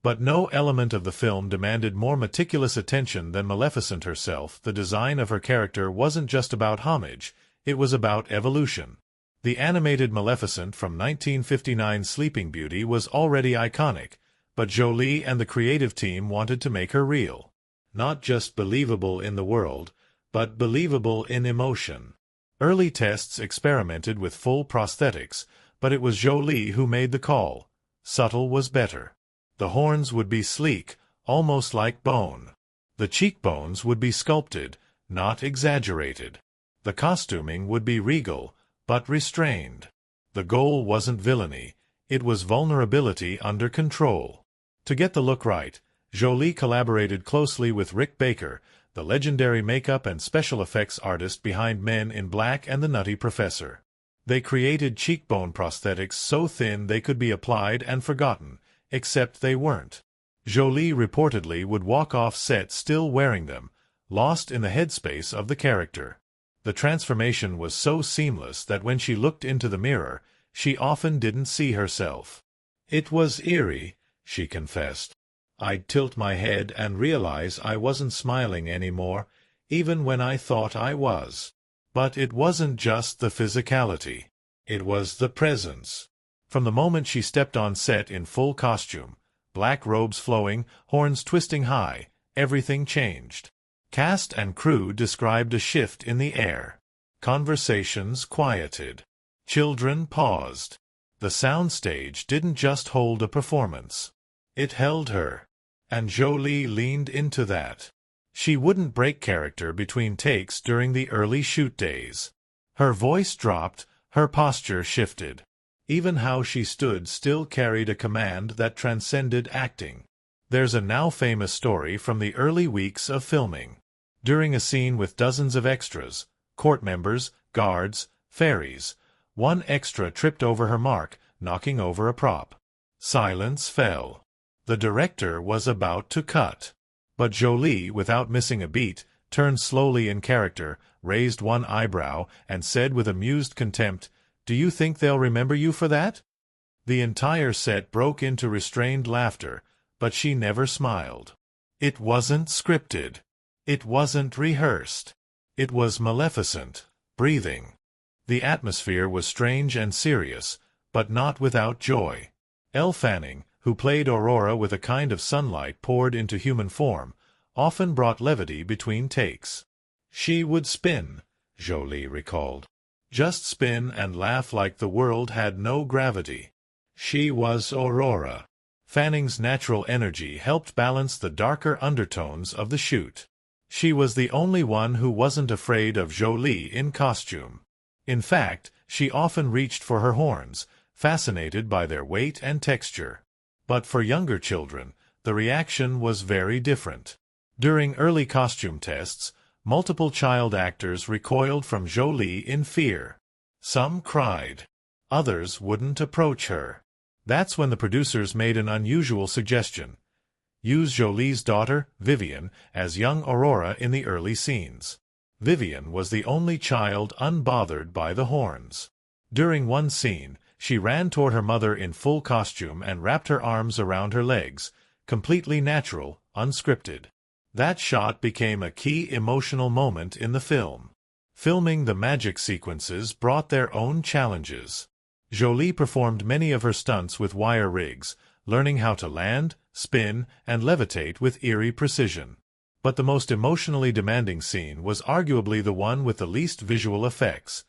But no element of the film demanded more meticulous attention than Maleficent herself. The design of her character wasn't just about homage, it was about evolution. The animated Maleficent from 1959's Sleeping Beauty was already iconic, but Jolie and the creative team wanted to make her real. Not just believable in the world, but believable in emotion. Early tests experimented with full prosthetics, but it was Jolie who made the call. Subtle was better. The horns would be sleek, almost like bone. The cheekbones would be sculpted, not exaggerated. The costuming would be regal, but restrained. The goal wasn't villainy, it was vulnerability under control. To get the look right, Jolie collaborated closely with Rick Baker, the legendary makeup and special effects artist behind Men in Black and the Nutty Professor. They created cheekbone prosthetics so thin they could be applied and forgotten, except they weren't. Jolie reportedly would walk off set still wearing them, lost in the headspace of the character. The transformation was so seamless that when she looked into the mirror, she often didn't see herself. It was eerie, she confessed. I'd tilt my head and realize I wasn't smiling anymore, even when I thought I was. But it wasn't just the physicality. It was the presence. From the moment she stepped on set in full costume, black robes flowing, horns twisting high, everything changed. Cast and crew described a shift in the air. Conversations quieted. Children paused. The soundstage didn't just hold a performance. It held her. And Jolie leaned into that. She wouldn't break character between takes during the early shoot days. Her voice dropped, her posture shifted. Even how she stood still carried a command that transcended acting. There's a now famous story from the early weeks of filming. During a scene with dozens of extras, court members, guards, fairies, one extra tripped over her mark, knocking over a prop. Silence fell. The director was about to cut. But Jolie, without missing a beat, turned slowly in character, raised one eyebrow, and said with amused contempt, "Do you think they'll remember you for that?" The entire set broke into restrained laughter, but she never smiled. It wasn't scripted. It wasn't rehearsed. It was Maleficent, breathing. The atmosphere was strange and serious, but not without joy. Elle Fanning, who played Aurora with a kind of sunlight poured into human form, often brought levity between takes. She would spin, Jolie recalled. Just spin and laugh like the world had no gravity. She was Aurora. Fanning's natural energy helped balance the darker undertones of the shoot. She was the only one who wasn't afraid of Jolie in costume. In fact, she often reached for her horns, fascinated by their weight and texture. But for younger children, the reaction was very different. During early costume tests, multiple child actors recoiled from Jolie in fear. Some cried. Others wouldn't approach her. That's when the producers made an unusual suggestion. Use Jolie's daughter, Vivian, as young Aurora in the early scenes. Vivian was the only child unbothered by the horns. During one scene, she ran toward her mother in full costume and wrapped her arms around her legs, completely natural, unscripted. That shot became a key emotional moment in the film. Filming the magic sequences brought their own challenges. Jolie performed many of her stunts with wire rigs, learning how to land, spin, and levitate with eerie precision. But the most emotionally demanding scene was arguably the one with the least visual effects.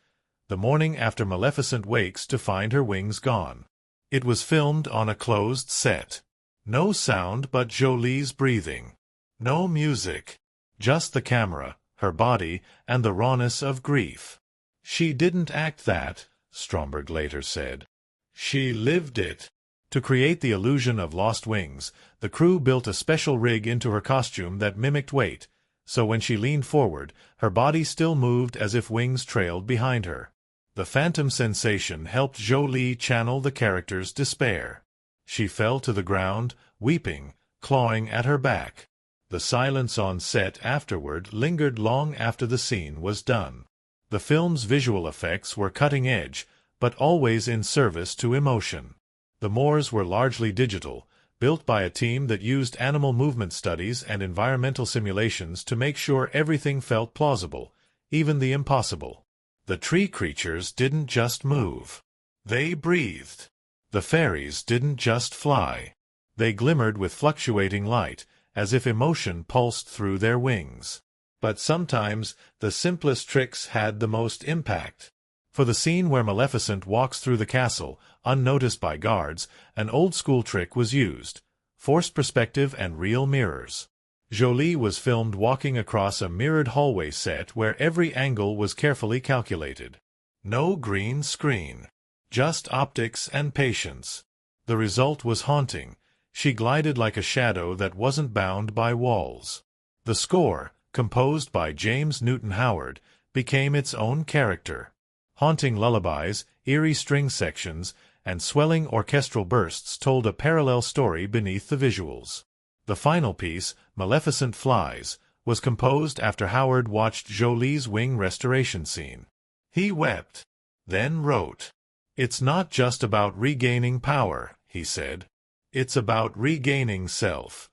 The morning after Maleficent wakes to find her wings gone. It was filmed on a closed set. No sound but Jolie's breathing. No music. Just the camera, her body, and the rawness of grief. She didn't act that, Stromberg later said. She lived it. To create the illusion of lost wings, the crew built a special rig into her costume that mimicked weight, so when she leaned forward, her body still moved as if wings trailed behind her. The phantom sensation helped Jolie channel the character's despair. She fell to the ground, weeping, clawing at her back. The silence on set afterward lingered long after the scene was done. The film's visual effects were cutting edge, but always in service to emotion. The Moors were largely digital, built by a team that used animal movement studies and environmental simulations to make sure everything felt plausible, even the impossible. The tree creatures didn't just move. They breathed. The fairies didn't just fly. They glimmered with fluctuating light, as if emotion pulsed through their wings. But sometimes, the simplest tricks had the most impact. For the scene where Maleficent walks through the castle, unnoticed by guards, an old-school trick was used: forced perspective and real mirrors. Jolie was filmed walking across a mirrored hallway set where every angle was carefully calculated. No green screen. Just optics and patience. The result was haunting. She glided like a shadow that wasn't bound by walls. The score, composed by James Newton Howard, became its own character. Haunting lullabies, eerie string sections, and swelling orchestral bursts told a parallel story beneath the visuals. The final piece, Maleficent Flies, was composed after Howard watched Jolie's wing restoration scene. He wept, then wrote, "It's not just about regaining power," he said. "It's about regaining self."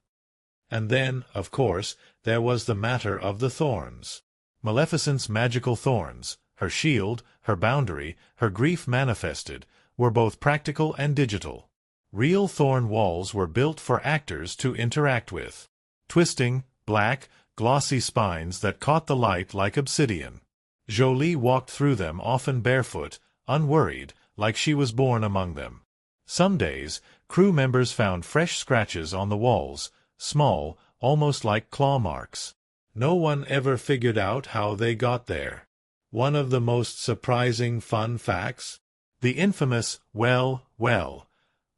And then, of course, there was the matter of the thorns. Maleficent's magical thorns, her shield, her boundary, her grief manifested, were both practical and digital. Real thorn walls were built for actors to interact with. Twisting, black, glossy spines that caught the light like obsidian. Jolie walked through them often barefoot, unworried, like she was born among them. Some days, crew members found fresh scratches on the walls, small, almost like claw marks. No one ever figured out how they got there. One of the most surprising fun facts? The infamous, "well, well,"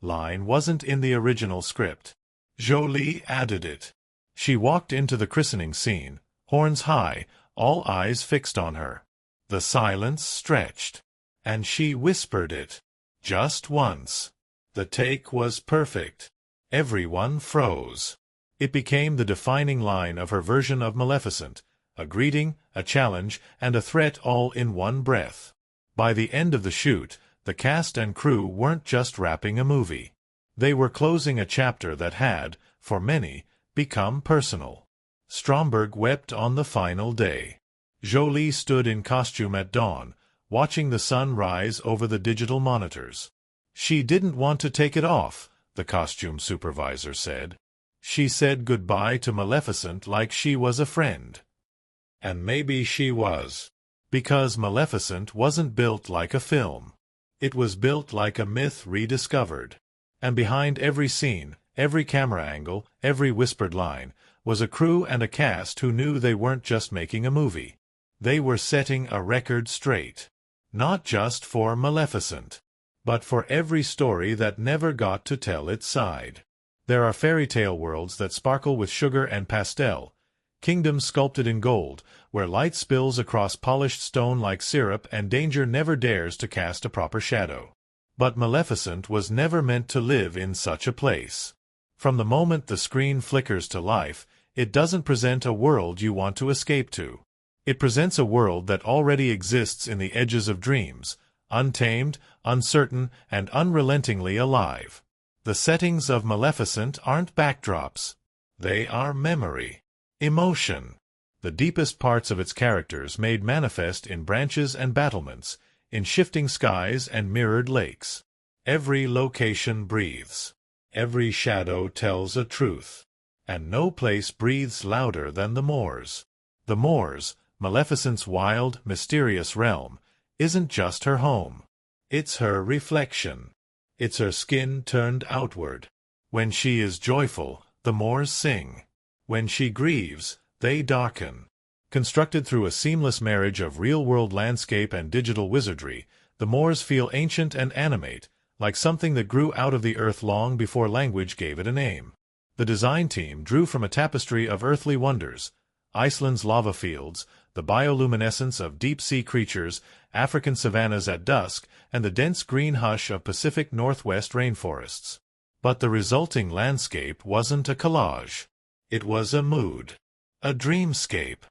line wasn't in the original script. Jolie added it. She walked into the christening scene, horns high, all eyes fixed on her. The silence stretched, and she whispered it. Just once. The take was perfect. Everyone froze. It became the defining line of her version of Maleficent, a greeting, a challenge, and a threat all in one breath. By the end of the shoot, the cast and crew weren't just wrapping a movie. They were closing a chapter that had, for many, become personal. Stromberg wept on the final day. Jolie stood in costume at dawn, watching the sun rise over the digital monitors. She didn't want to take it off, the costume supervisor said. She said goodbye to Maleficent like she was a friend. And maybe she was. Because Maleficent wasn't built like a film. It was built like a myth rediscovered. And behind every scene, every camera angle, every whispered line, was a crew and a cast who knew they weren't just making a movie. They were setting a record straight. Not just for Maleficent, but for every story that never got to tell its side. There are fairy tale worlds that sparkle with sugar and pastel, kingdoms sculpted in gold, where light spills across polished stone like syrup and danger never dares to cast a proper shadow. But Maleficent was never meant to live in such a place. From the moment the screen flickers to life, it doesn't present a world you want to escape to. It presents a world that already exists in the edges of dreams, untamed, uncertain, and unrelentingly alive. The settings of Maleficent aren't backdrops. They are memory, emotion, the deepest parts of its characters made manifest in branches and battlements, in shifting skies and mirrored lakes. Every location breathes. Every shadow tells a truth. And no place breathes louder than the moors. The moors, Maleficent's wild, mysterious realm, isn't just her home. It's her reflection. It's her skin turned outward. When she is joyful, the moors sing. When she grieves, they darken. Constructed through a seamless marriage of real-world landscape and digital wizardry, the moors feel ancient and animate, like something that grew out of the earth long before language gave it a name. The design team drew from a tapestry of earthly wonders: Iceland's lava fields, the bioluminescence of deep-sea creatures, African savannas at dusk, and the dense green hush of Pacific Northwest rainforests. But the resulting landscape wasn't a collage. It was a mood, a dreamscape.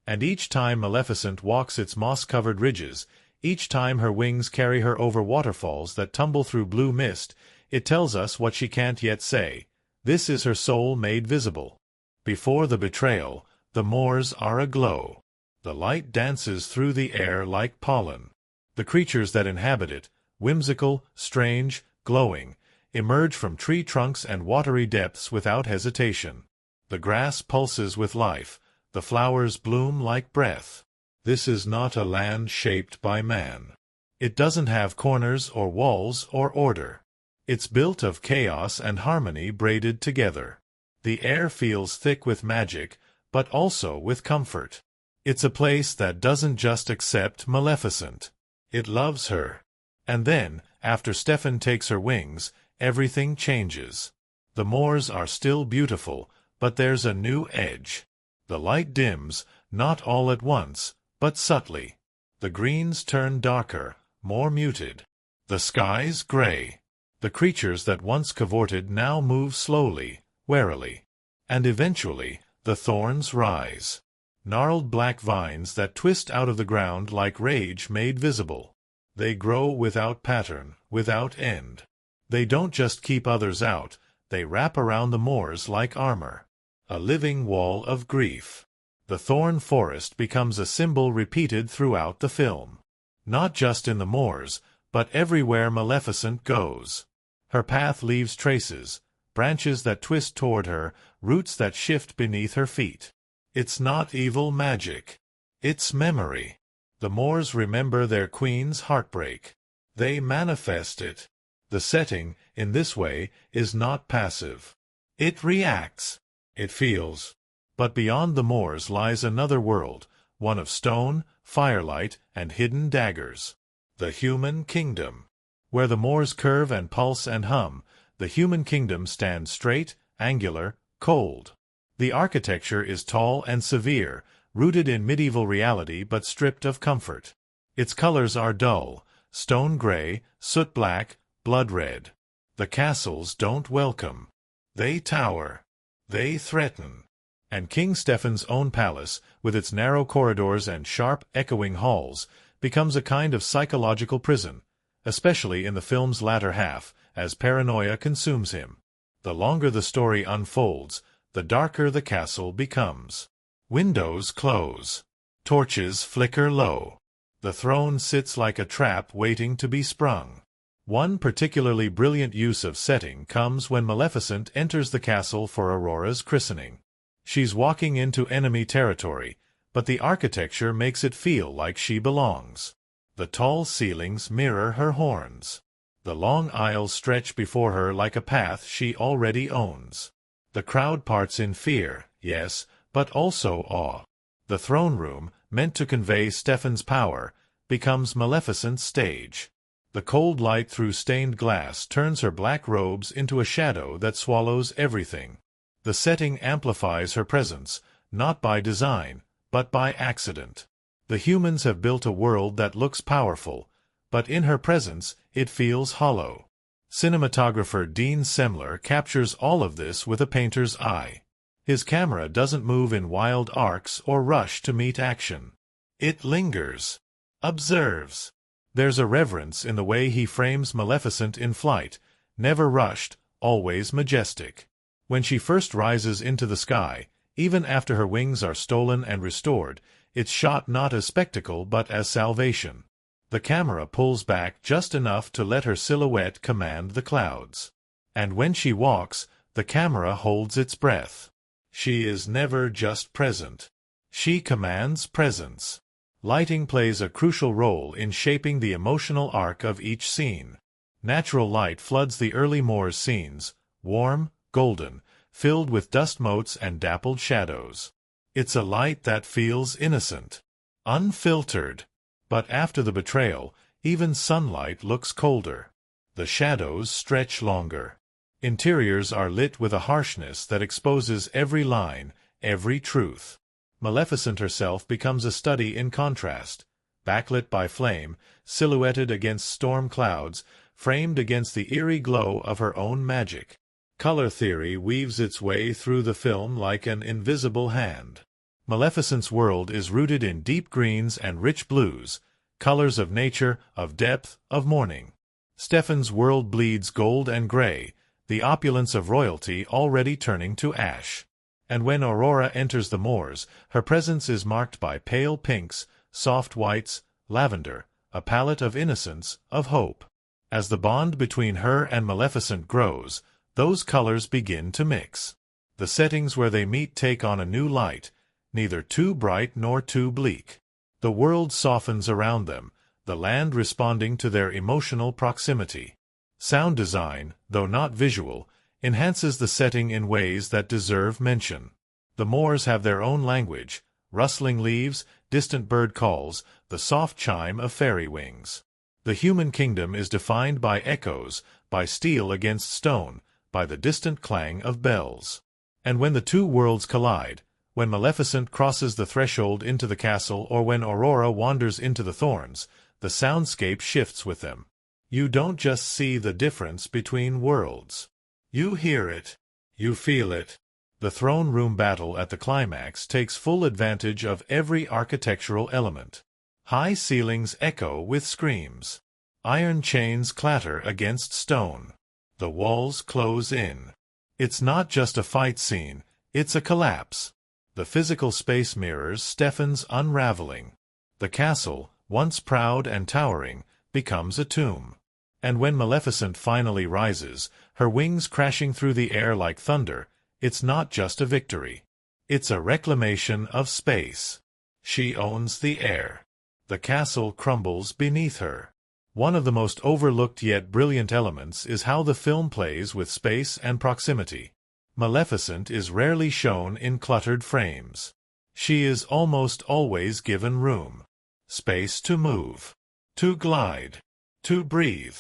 And each time Maleficent walks its moss-covered ridges, each time her wings carry her over waterfalls that tumble through blue mist, it tells us what she can't yet say. This is her soul made visible. Before the betrayal, the moors are aglow. The light dances through the air like pollen. The creatures that inhabit it, whimsical, strange, glowing, emerge from tree trunks and watery depths without hesitation. The grass pulses with life. The flowers bloom like breath. This is not a land shaped by man. It doesn't have corners or walls or order. It's built of chaos and harmony braided together. The air feels thick with magic, but also with comfort. It's a place that doesn't just accept Maleficent. It loves her. And then, after Stefan takes her wings, everything changes. The moors are still beautiful, but there's a new edge. The light dims, not all at once, but subtly. The greens turn darker, more muted. The skies gray. The creatures that once cavorted now move slowly, warily. And eventually, the thorns rise. Gnarled black vines that twist out of the ground like rage made visible. They grow without pattern, without end. They don't just keep others out, they wrap around the moors like armor. A living wall of grief. The thorn forest becomes a symbol repeated throughout the film. Not just in the moors, but everywhere Maleficent goes. Her path leaves traces, branches that twist toward her, roots that shift beneath her feet. It's not evil magic. It's memory. The moors remember their queen's heartbreak. They manifest it. The setting, in this way, is not passive. It reacts. It feels. But beyond the moors lies another world, one of stone, firelight, and hidden daggers. The human kingdom. Where the moors curve and pulse and hum, the human kingdom stands straight, angular, cold. The architecture is tall and severe, rooted in medieval reality but stripped of comfort. Its colors are dull, stone gray, soot black, blood red. The castles don't welcome. They tower. They threaten. And King Stephen's own palace, with its narrow corridors and sharp, echoing halls, becomes a kind of psychological prison, especially in the film's latter half, as paranoia consumes him. The longer the story unfolds, the darker the castle becomes. Windows close. Torches flicker low. The throne sits like a trap waiting to be sprung. One particularly brilliant use of setting comes when Maleficent enters the castle for Aurora's christening. She's walking into enemy territory, but the architecture makes it feel like she belongs. The tall ceilings mirror her horns. The long aisles stretch before her like a path she already owns. The crowd parts in fear, yes, but also awe. The throne room, meant to convey Stephen's power, becomes Maleficent's stage. The cold light through stained glass turns her black robes into a shadow that swallows everything. The setting amplifies her presence, not by design, but by accident. The humans have built a world that looks powerful, but in her presence it feels hollow. Cinematographer Dean Semler captures all of this with a painter's eye. His camera doesn't move in wild arcs or rush to meet action. It lingers, observes. There's a reverence in the way he frames Maleficent in flight, never rushed, always majestic. When she first rises into the sky, even after her wings are stolen and restored, it's shot not as spectacle but as salvation. The camera pulls back just enough to let her silhouette command the clouds. And when she walks, the camera holds its breath. She is never just present. She commands presence. Lighting plays a crucial role in shaping the emotional arc of each scene. Natural light floods the early Moors scenes, warm, golden, filled with dust motes and dappled shadows. It's a light that feels innocent, unfiltered. But after the betrayal, even sunlight looks colder. The shadows stretch longer. Interiors are lit with a harshness that exposes every line, every truth. Maleficent herself becomes a study in contrast, backlit by flame, silhouetted against storm clouds, framed against the eerie glow of her own magic. Color theory weaves its way through the film like an invisible hand. Maleficent's world is rooted in deep greens and rich blues, colors of nature, of depth, of mourning. Stephen's world bleeds gold and gray, the opulence of royalty already turning to ash. And when Aurora enters the moors, her presence is marked by pale pinks, soft whites, lavender, a palette of innocence, of hope. As the bond between her and Maleficent grows, those colors begin to mix. The settings where they meet take on a new light, neither too bright nor too bleak. The world softens around them, the land responding to their emotional proximity. Sound design, though not visual, enhances the setting in ways that deserve mention. The Moors have their own language, rustling leaves, distant bird calls, the soft chime of fairy wings. The human kingdom is defined by echoes, by steel against stone, by the distant clang of bells. And when the two worlds collide, when Maleficent crosses the threshold into the castle or when Aurora wanders into the thorns, the soundscape shifts with them. You don't just see the difference between worlds. You hear it. You feel it. The throne room battle at the climax takes full advantage of every architectural element. High ceilings echo with screams. Iron chains clatter against stone. The walls close in. It's not just a fight scene, it's a collapse. The physical space mirrors Stephen's unraveling. The castle, once proud and towering, becomes a tomb. And when Maleficent finally rises, her wings crashing through the air like thunder, it's not just a victory. It's a reclamation of space. She owns the air. The castle crumbles beneath her. One of the most overlooked yet brilliant elements is how the film plays with space and proximity. Maleficent is rarely shown in cluttered frames. She is almost always given room. Space to move. To glide. To breathe.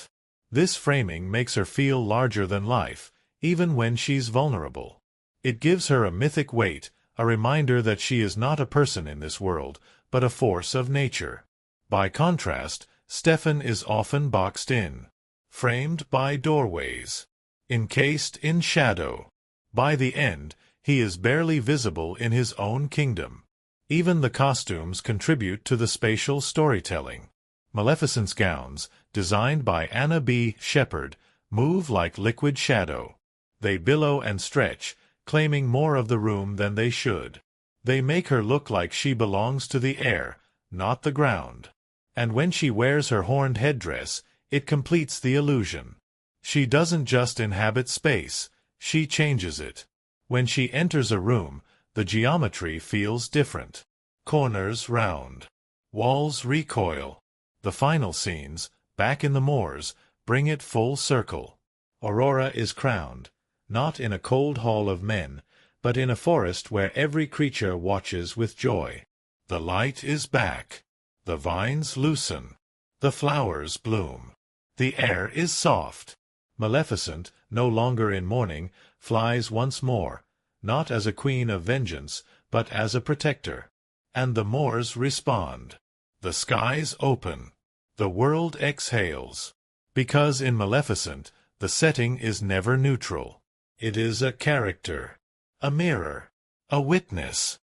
This framing makes her feel larger than life, even when she's vulnerable. It gives her a mythic weight, a reminder that she is not a person in this world, but a force of nature. By contrast, Stefan is often boxed in, framed by doorways, encased in shadow. By the end, he is barely visible in his own kingdom. Even the costumes contribute to the spatial storytelling. Maleficent's gowns, designed by Anna B. Shepherd, move like liquid shadow. They billow and stretch, claiming more of the room than they should. They make her look like she belongs to the air, not the ground. And when she wears her horned headdress, it completes the illusion. She doesn't just inhabit space, she changes it. When she enters a room, the geometry feels different. Corners round. Walls recoil. The final scenes, back in the moors, bring it full circle. Aurora is crowned, not in a cold hall of men, but in a forest where every creature watches with joy. The light is back. The vines loosen. The flowers bloom. The air is soft. Maleficent, no longer in mourning, flies once more, not as a queen of vengeance, but as a protector. And the moors respond. The skies open. The world exhales. Because in Maleficent, the setting is never neutral. It is a character, a mirror, a witness.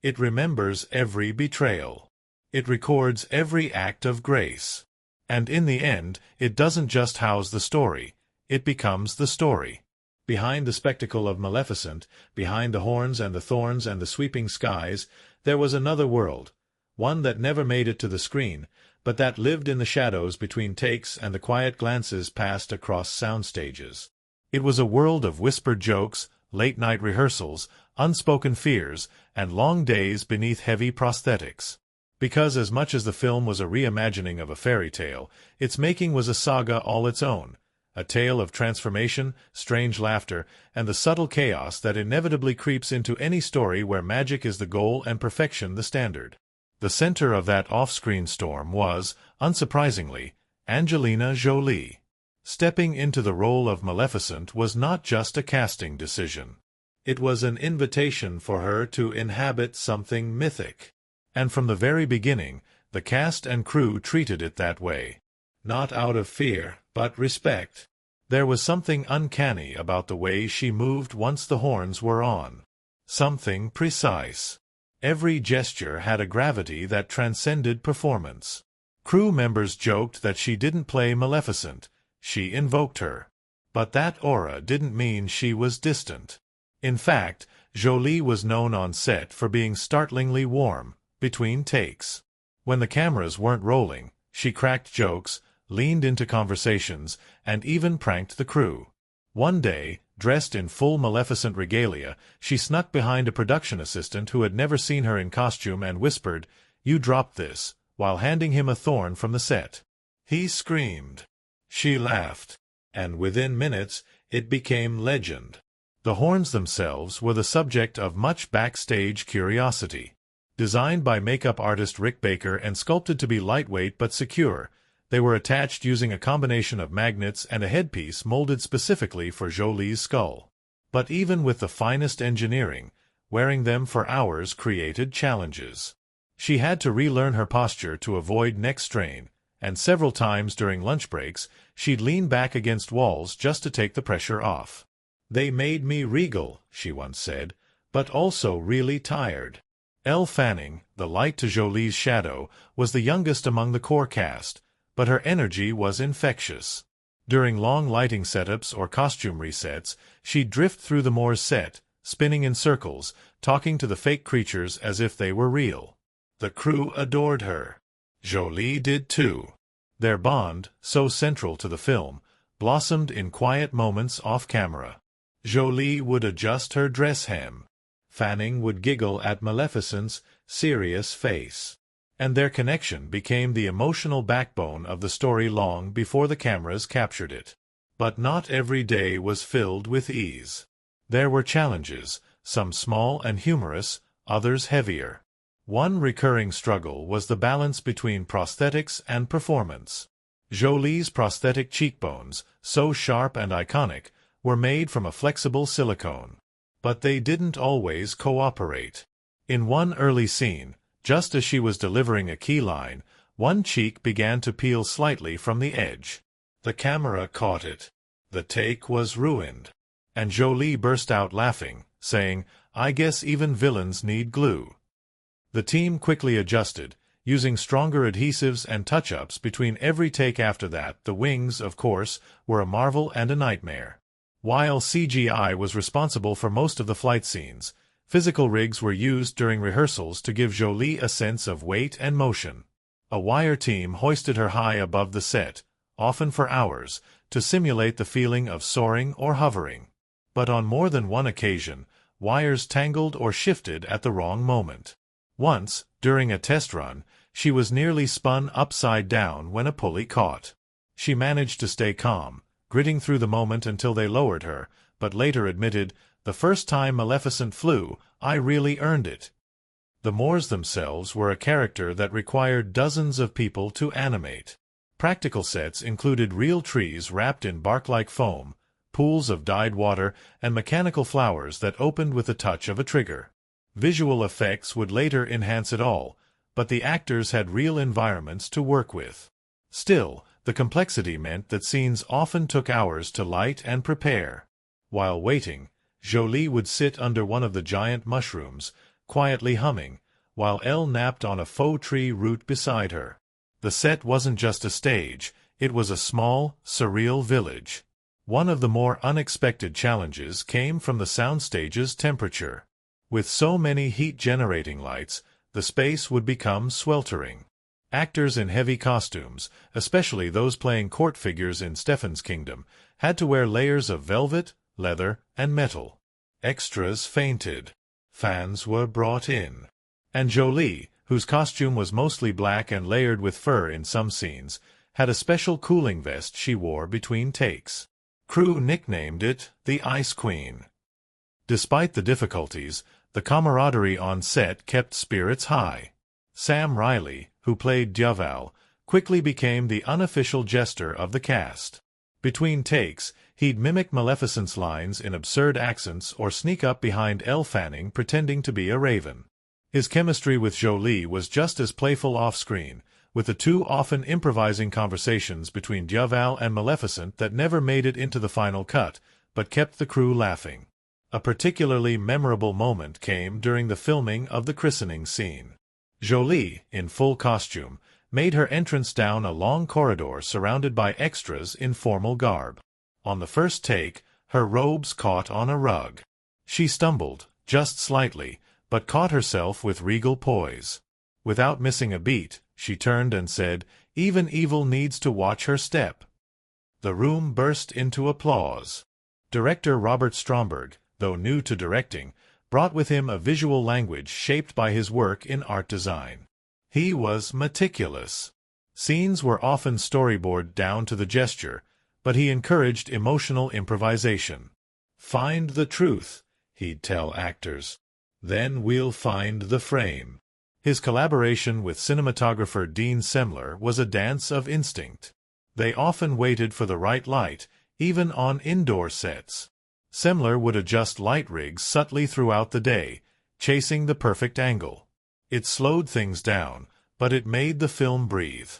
It remembers every betrayal. It records every act of grace. And in the end, it doesn't just house the story, it becomes the story. Behind the spectacle of Maleficent, behind the horns and the thorns and the sweeping skies, there was another world, one that never made it to the screen, but that lived in the shadows between takes and the quiet glances passed across sound stages. It was a world of whispered jokes, late-night rehearsals, unspoken fears, and long days beneath heavy prosthetics. Because as much as the film was a reimagining of a fairy tale, its making was a saga all its own, a tale of transformation, strange laughter, and the subtle chaos that inevitably creeps into any story where magic is the goal and perfection the standard. The center of that off-screen storm was, unsurprisingly, Angelina Jolie. Stepping into the role of Maleficent was not just a casting decision. It was an invitation for her to inhabit something mythic. And from the very beginning, the cast and crew treated it that way. Not out of fear, but respect. There was something uncanny about the way she moved once the horns were on. Something precise. Every gesture had a gravity that transcended performance. Crew members joked that she didn't play Maleficent, she invoked her. But that aura didn't mean she was distant. In fact, Jolie was known on set for being startlingly warm, between takes. When the cameras weren't rolling, she cracked jokes, leaned into conversations, and even pranked the crew. One day, dressed in full Maleficent regalia, she snuck behind a production assistant who had never seen her in costume and whispered, "You dropped this," while handing him a thorn from the set. He screamed. She laughed. And within minutes, it became legend. The horns themselves were the subject of much backstage curiosity. Designed by makeup artist Rick Baker and sculpted to be lightweight but secure, they were attached using a combination of magnets and a headpiece molded specifically for Jolie's skull. But even with the finest engineering, wearing them for hours created challenges. She had to relearn her posture to avoid neck strain, and several times during lunch breaks, she'd lean back against walls just to take the pressure off. "They made me regal," she once said, "but also really tired." Elle Fanning, the light to Jolie's shadow, was the youngest among the core cast, but her energy was infectious. During long lighting setups or costume resets, she'd drift through the Moors set, spinning in circles, talking to the fake creatures as if they were real. The crew adored her. Jolie did too. Their bond, so central to the film, blossomed in quiet moments off-camera. Jolie would adjust her dress hem. Fanning would giggle at Maleficent's serious face. And their connection became the emotional backbone of the story long before the cameras captured it. But not every day was filled with ease. There were challenges, some small and humorous, others heavier. One recurring struggle was the balance between prosthetics and performance. Jolie's prosthetic cheekbones, so sharp and iconic, were made from a flexible silicone. But they didn't always cooperate. In one early scene, just as she was delivering a key line, one cheek began to peel slightly from the edge. The camera caught it. The take was ruined. And Jolie burst out laughing, saying, "I guess even villains need glue." The team quickly adjusted, using stronger adhesives and touch-ups between every take after that. The wings, of course, were a marvel and a nightmare. While CGI was responsible for most of the flight scenes, physical rigs were used during rehearsals to give Jolie a sense of weight and motion. A wire team hoisted her high above the set, often for hours, to simulate the feeling of soaring or hovering. But on more than one occasion, wires tangled or shifted at the wrong moment. Once, during a test run, she was nearly spun upside down when a pulley caught. She managed to stay calm, gritting through the moment until they lowered her, but later admitted, "The first time Maleficent flew, I really earned it." The Moors themselves were a character that required dozens of people to animate. Practical sets included real trees wrapped in bark-like foam, pools of dyed water, and mechanical flowers that opened with the touch of a trigger. Visual effects would later enhance it all, but the actors had real environments to work with. Still, the complexity meant that scenes often took hours to light and prepare. While waiting, Jolie would sit under one of the giant mushrooms, quietly humming, while Elle napped on a faux tree root beside her. The set wasn't just a stage, it was a small, surreal village. One of the more unexpected challenges came from the soundstage's temperature. With so many heat-generating lights, the space would become sweltering. Actors in heavy costumes, especially those playing court figures in Stefan's kingdom, had to wear layers of velvet, leather, and metal. Extras fainted. Fans were brought in. And Jolie, whose costume was mostly black and layered with fur in some scenes, had a special cooling vest she wore between takes. Crew nicknamed it the Ice Queen. Despite the difficulties, the camaraderie on set kept spirits high. Sam Riley, who played Dyaval, quickly became the unofficial jester of the cast. Between takes, he'd mimic Maleficent's lines in absurd accents or sneak up behind Elle Fanning pretending to be a raven. His chemistry with Jolie was just as playful off-screen, with the two often improvising conversations between Dyaval and Maleficent that never made it into the final cut, but kept the crew laughing. A particularly memorable moment came during the filming of the christening scene. Jolie, in full costume, made her entrance down a long corridor surrounded by extras in formal garb. On the first take, her robes caught on a rug. She stumbled, just slightly, but caught herself with regal poise. Without missing a beat, she turned and said, "Even evil needs to watch her step." The room burst into applause. Director Robert Stromberg, though new to directing, brought with him a visual language shaped by his work in art design. He was meticulous. Scenes were often storyboarded down to the gesture, but he encouraged emotional improvisation. "Find the truth," he'd tell actors. "Then we'll find the frame." His collaboration with cinematographer Dean Semler was a dance of instinct. They often waited for the right light, even on indoor sets. Semler would adjust light rigs subtly throughout the day, chasing the perfect angle. It slowed things down, but it made the film breathe.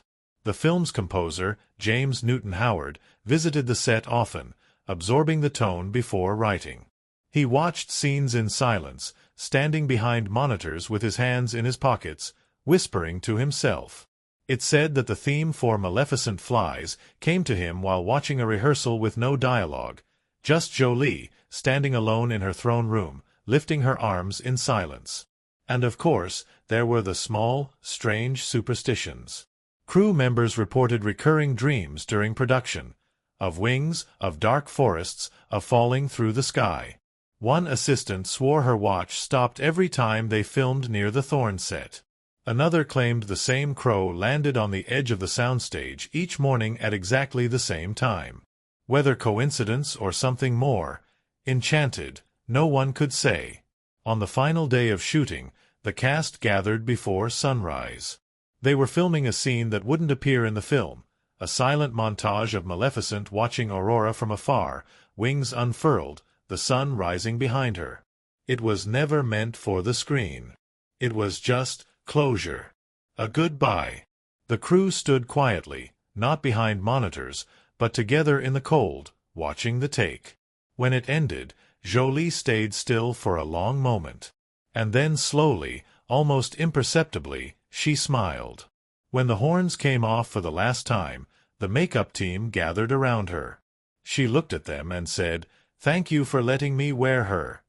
The film's composer, James Newton Howard, visited the set often, absorbing the tone before writing. He watched scenes in silence, standing behind monitors with his hands in his pockets, whispering to himself. It's said that the theme for Maleficent Flies came to him while watching a rehearsal with no dialogue, just Jolie, standing alone in her throne room, lifting her arms in silence. And of course, there were the small, strange superstitions. Crew members reported recurring dreams during production, of wings, of dark forests, of falling through the sky. One assistant swore her watch stopped every time they filmed near the Thorn set. Another claimed the same crow landed on the edge of the soundstage each morning at exactly the same time. Whether coincidence or something more, enchanted, no one could say. On the final day of shooting, the cast gathered before sunrise. They were filming a scene that wouldn't appear in the film, a silent montage of Maleficent watching Aurora from afar, wings unfurled, the sun rising behind her. It was never meant for the screen. It was just closure. A goodbye. The crew stood quietly, not behind monitors, but together in the cold, watching the take. When it ended, Jolie stayed still for a long moment. And then slowly, almost imperceptibly, she smiled. When the horns came off for the last time, the makeup team gathered around her. She looked at them and said, "Thank you for letting me wear her."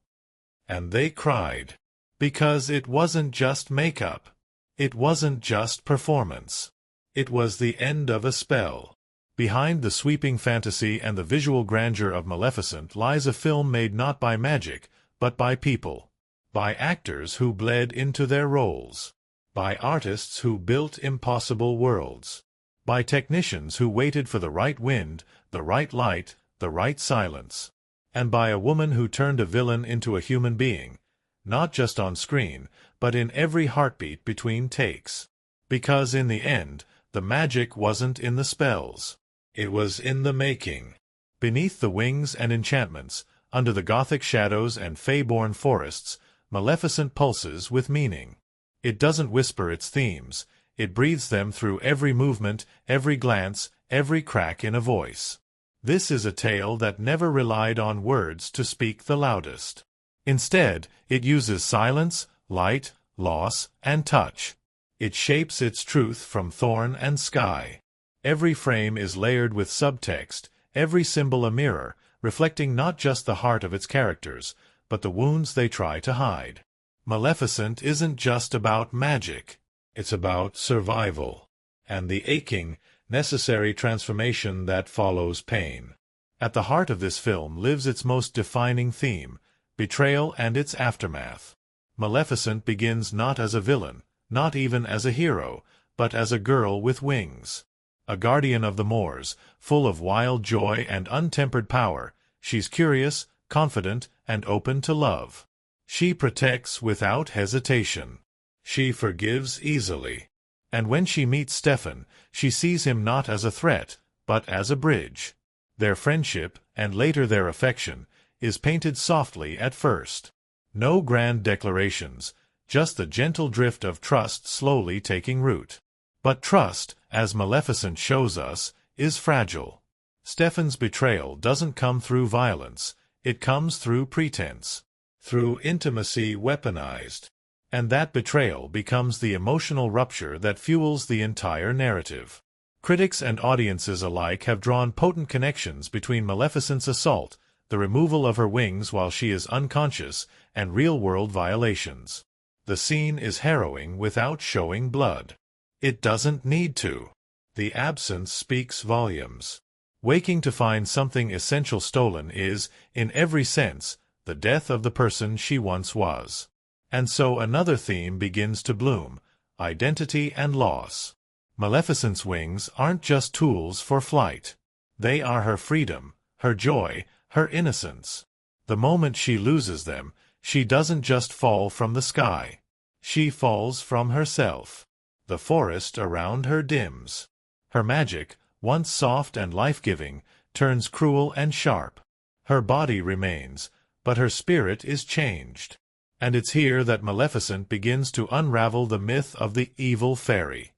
And they cried. Because it wasn't just makeup. It wasn't just performance. It was the end of a spell. Behind the sweeping fantasy and the visual grandeur of Maleficent lies a film made not by magic, but by people. By actors who bled into their roles. By artists who built impossible worlds. By technicians who waited for the right wind, the right light, the right silence. And by a woman who turned a villain into a human being, not just on screen, but in every heartbeat between takes. Because in the end, the magic wasn't in the spells. It was in the making. Beneath the wings and enchantments, under the gothic shadows and fey-born forests, Maleficent pulses with meaning. It doesn't whisper its themes. It breathes them through every movement, every glance, every crack in a voice. This is a tale that never relied on words to speak the loudest. Instead, it uses silence, light, loss, and touch. It shapes its truth from thorn and sky. Every frame is layered with subtext, every symbol a mirror, reflecting not just the heart of its characters, but the wounds they try to hide. Maleficent isn't just about magic. It's about survival, and the aching, necessary transformation that follows pain. At the heart of this film lives its most defining theme, betrayal and its aftermath. Maleficent begins not as a villain, not even as a hero, but as a girl with wings. A guardian of the moors, full of wild joy and untempered power, she's curious, confident, and open to love. She protects without hesitation. She forgives easily. And when she meets Stefan, she sees him not as a threat, but as a bridge. Their friendship, and later their affection, is painted softly at first. No grand declarations, just the gentle drift of trust slowly taking root. But trust, as Maleficent shows us, is fragile. Stefan's betrayal doesn't come through violence, it comes through pretense, through intimacy weaponized. And that betrayal becomes the emotional rupture that fuels the entire narrative. Critics and audiences alike have drawn potent connections between Maleficent's assault, the removal of her wings while she is unconscious, and real-world violations. The scene is harrowing without showing blood. It doesn't need to. The absence speaks volumes. Waking to find something essential stolen is, in every sense, the death of the person she once was. And so another theme begins to bloom, identity and loss. Maleficent's wings aren't just tools for flight. They are her freedom, her joy, her innocence. The moment she loses them, she doesn't just fall from the sky. She falls from herself. The forest around her dims. Her magic, once soft and life-giving, turns cruel and sharp. Her body remains, but her spirit is changed. And it's here that Maleficent begins to unravel the myth of the evil fairy.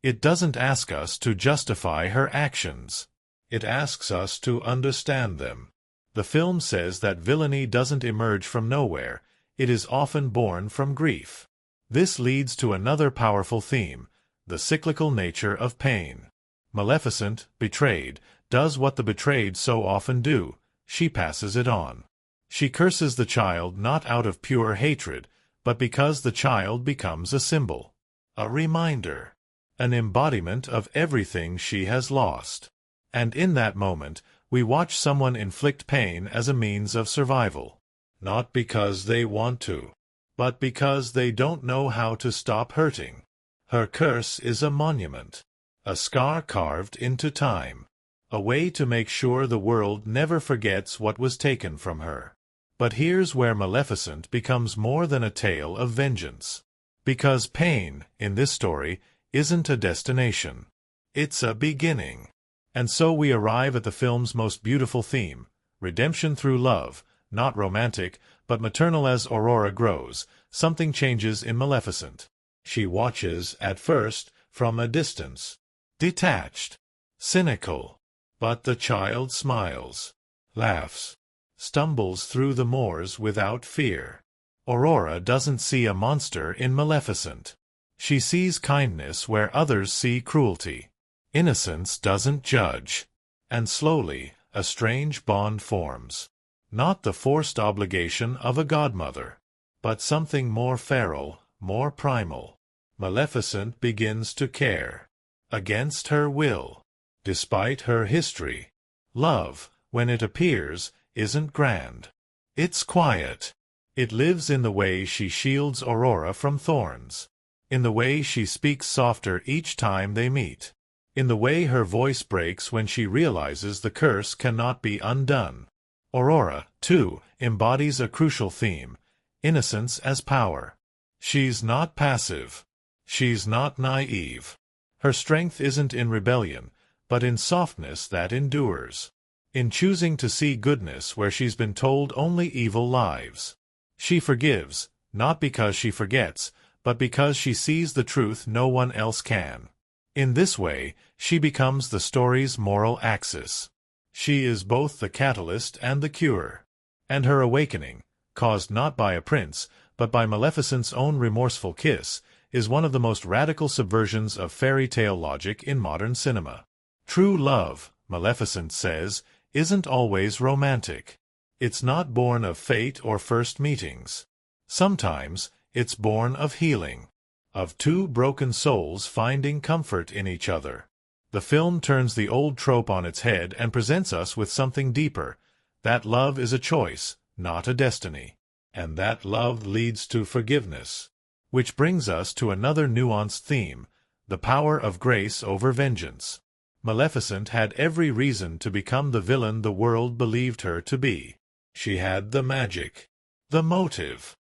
It doesn't ask us to justify her actions. It asks us to understand them. The film says that villainy doesn't emerge from nowhere, it is often born from grief. This leads to another powerful theme, the cyclical nature of pain. Maleficent, betrayed, does what the betrayed so often do, she passes it on. She curses the child not out of pure hatred, but because the child becomes a symbol, a reminder, an embodiment of everything she has lost. And in that moment, we watch someone inflict pain as a means of survival. Not because they want to, but because they don't know how to stop hurting. Her curse is a monument, a scar carved into time, a way to make sure the world never forgets what was taken from her. But here's where Maleficent becomes more than a tale of vengeance. Because pain, in this story, isn't a destination. It's a beginning. And so we arrive at the film's most beautiful theme, redemption through love, not romantic, But maternal as Aurora grows, something changes in Maleficent. She watches, at first, from a distance. Detached. Cynical. But the child smiles. Laughs. Stumbles through the moors without fear. Aurora doesn't see a monster in Maleficent. She sees kindness where others see cruelty. Innocence doesn't judge. And slowly, a strange bond forms. Not the forced obligation of a godmother, but something more feral, more primal. Maleficent begins to care. Against her will. Despite her history. Love, when it appears, isn't grand. It's quiet. It lives in the way she shields Aurora from thorns. In the way she speaks softer each time they meet. In the way her voice breaks when she realizes the curse cannot be undone. Aurora, too, embodies a crucial theme: innocence as power. She's not passive. She's not naive. Her strength isn't in rebellion, but in softness that endures. In choosing to see goodness where she's been told only evil lives. She forgives, not because she forgets, but because she sees the truth no one else can. In this way, she becomes the story's moral axis. She is both the catalyst and the cure. And her awakening, caused not by a prince, but by Maleficent's own remorseful kiss, is one of the most radical subversions of fairy tale logic in modern cinema. True love, Maleficent says, isn't always romantic. It's not born of fate or first meetings. Sometimes, it's born of healing. Of two broken souls finding comfort in each other. The film turns the old trope on its head and presents us with something deeper, that love is a choice, not a destiny. And that love leads to forgiveness. Which brings us to another nuanced theme, the power of grace over vengeance. Maleficent had every reason to become the villain the world believed her to be. She had the magic. The motive.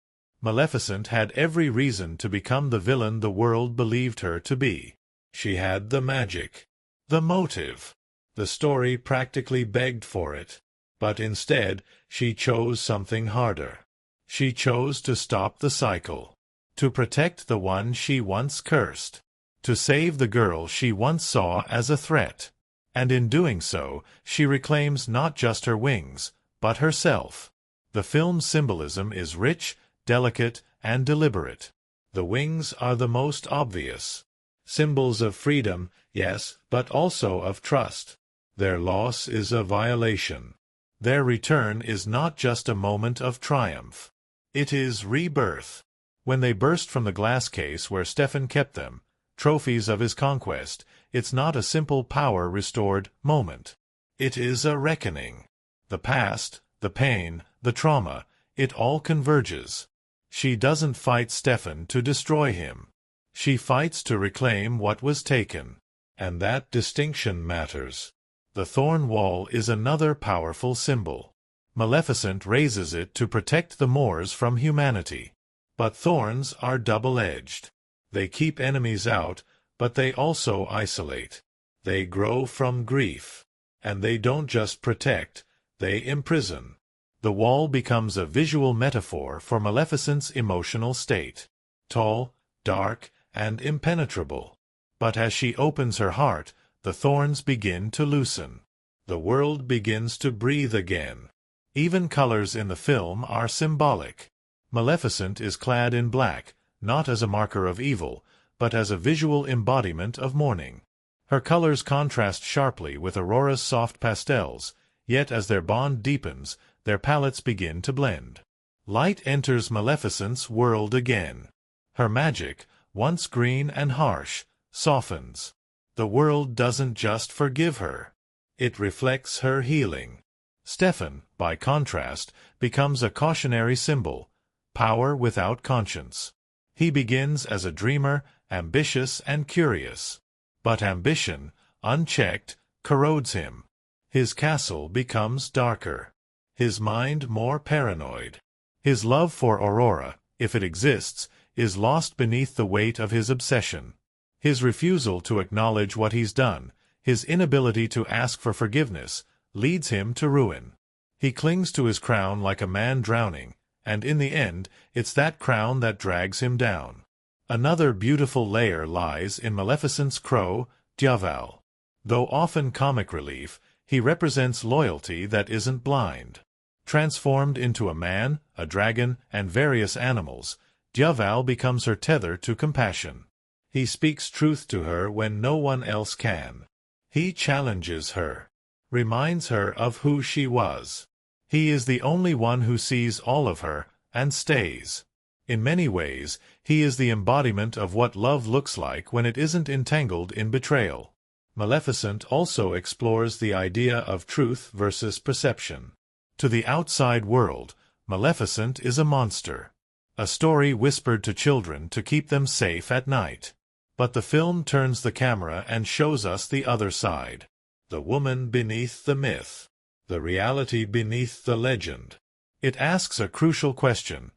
Maleficent had every reason to become the villain the world believed her to be. She had the magic. The motive. The story practically begged for it. But instead, she chose something harder. She chose to stop the cycle. To protect the one she once cursed. To save the girl she once saw as a threat. And in doing so, she reclaims not just her wings, but herself. The film's symbolism is rich, delicate, and deliberate. The wings are the most obvious. Symbols of freedom, yes, but also of trust. Their loss is a violation. Their return is not just a moment of triumph. It is rebirth. When they burst from the glass case where Stefan kept them, trophies of his conquest, it's not a simple power-restored moment. It is a reckoning. The past, the pain, the trauma, it all converges. She doesn't fight Stefan to destroy him. She fights to reclaim what was taken. And that distinction matters. The thorn wall is another powerful symbol. Maleficent raises it to protect the Moors from humanity. But thorns are double-edged. They keep enemies out, but they also isolate. They grow from grief. And they don't just protect, they imprison. The wall becomes a visual metaphor for Maleficent's emotional state. Tall, dark, and impenetrable. But as she opens her heart, the thorns begin to loosen. The world begins to breathe again. Even colors in the film are symbolic. Maleficent is clad in black, not as a marker of evil, but as a visual embodiment of mourning. Her colors contrast sharply with Aurora's soft pastels, yet as their bond deepens, their palettes begin to blend. Light enters Maleficent's world again. Her magic, once green and harsh, softens. The world doesn't just forgive her. It reflects her healing. Stefan, by contrast, becomes a cautionary symbol, power without conscience. He begins as a dreamer, ambitious and curious. But ambition, unchecked, corrodes him. His castle becomes darker. His mind more paranoid. His love for Aurora, if it exists, is lost beneath the weight of his obsession. His refusal to acknowledge what he's done, his inability to ask for forgiveness, leads him to ruin. He clings to his crown like a man drowning, and in the end, it's that crown that drags him down. Another beautiful layer lies in Maleficent's crow, Djävul. Though often comic relief, he represents loyalty that isn't blind. Transformed into a man, a dragon, and various animals, Djävul becomes her tether to compassion. He speaks truth to her when no one else can. He challenges her, reminds her of who she was. He is the only one who sees all of her, and stays. In many ways, he is the embodiment of what love looks like when it isn't entangled in betrayal. Maleficent also explores the idea of truth versus perception. To the outside world, Maleficent is a monster, a story whispered to children to keep them safe at night. But the film turns the camera and shows us the other side. The woman beneath the myth. The reality beneath the legend. It asks a crucial question.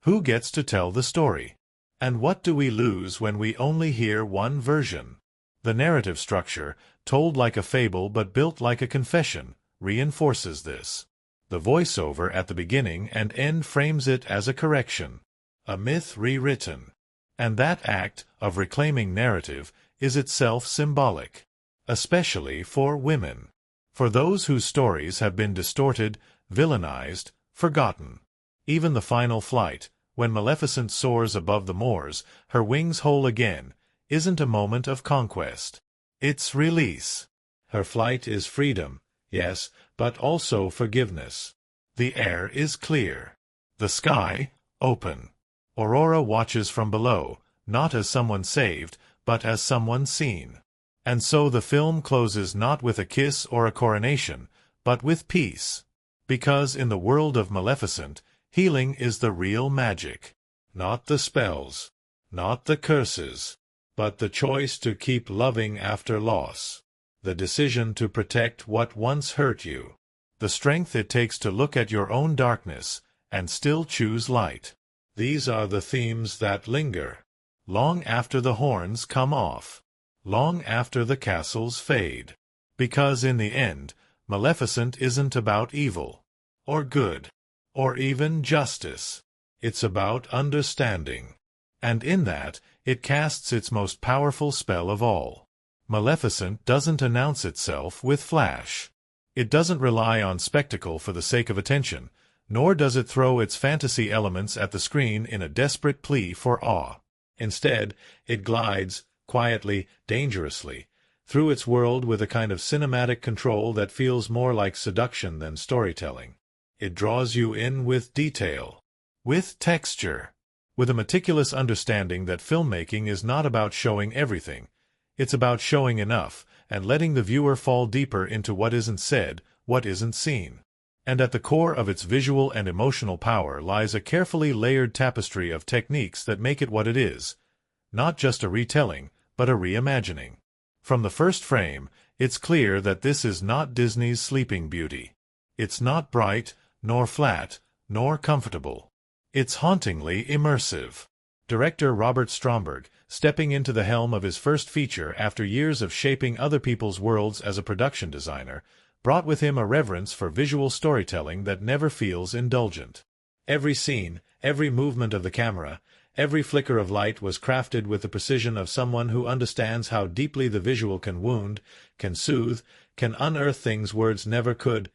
Who gets to tell the story? And what do we lose when we only hear one version? The narrative structure, told like a fable but built like a confession, reinforces this. The voiceover at the beginning and end frames it as a correction. A myth rewritten. And that act of reclaiming narrative is itself symbolic. Especially for women. For those whose stories have been distorted, villainized, forgotten. Even the final flight, when Maleficent soars above the moors, her wings whole again, isn't a moment of conquest. It's release. Her flight is freedom, yes, but also forgiveness. The air is clear. The sky, open. Aurora watches from below, not as someone saved, but as someone seen. And so the film closes not with a kiss or a coronation, but with peace. Because in the world of Maleficent, healing is the real magic. Not the spells, not the curses, but the choice to keep loving after loss. The decision to protect what once hurt you. The strength it takes to look at your own darkness and still choose light. These are the themes that linger. Long after the horns come off. Long after the castles fade. Because in the end, Maleficent isn't about evil, or good, or even justice. It's about understanding. And in that, it casts its most powerful spell of all. Maleficent doesn't announce itself with flash. It doesn't rely on spectacle for the sake of attention, nor does it throw its fantasy elements at the screen in a desperate plea for awe. Instead, it glides, quietly, dangerously, through its world with a kind of cinematic control that feels more like seduction than storytelling. It draws you in with detail, with texture, with a meticulous understanding that filmmaking is not about showing everything. It's about showing enough, and letting the viewer fall deeper into what isn't said, what isn't seen. And at the core of its visual and emotional power lies a carefully layered tapestry of techniques that make it what it is. Not just a retelling, but a reimagining. From the first frame, it's clear that this is not Disney's Sleeping Beauty. It's not bright, nor flat, nor comfortable. It's hauntingly immersive. Director Robert Stromberg, stepping into the helm of his first feature after years of shaping other people's worlds as a production designer, brought with him a reverence for visual storytelling that never feels indulgent. Every scene, every movement of the camera, every flicker of light was crafted with the precision of someone who understands how deeply the visual can wound, can soothe, can unearth things words never could.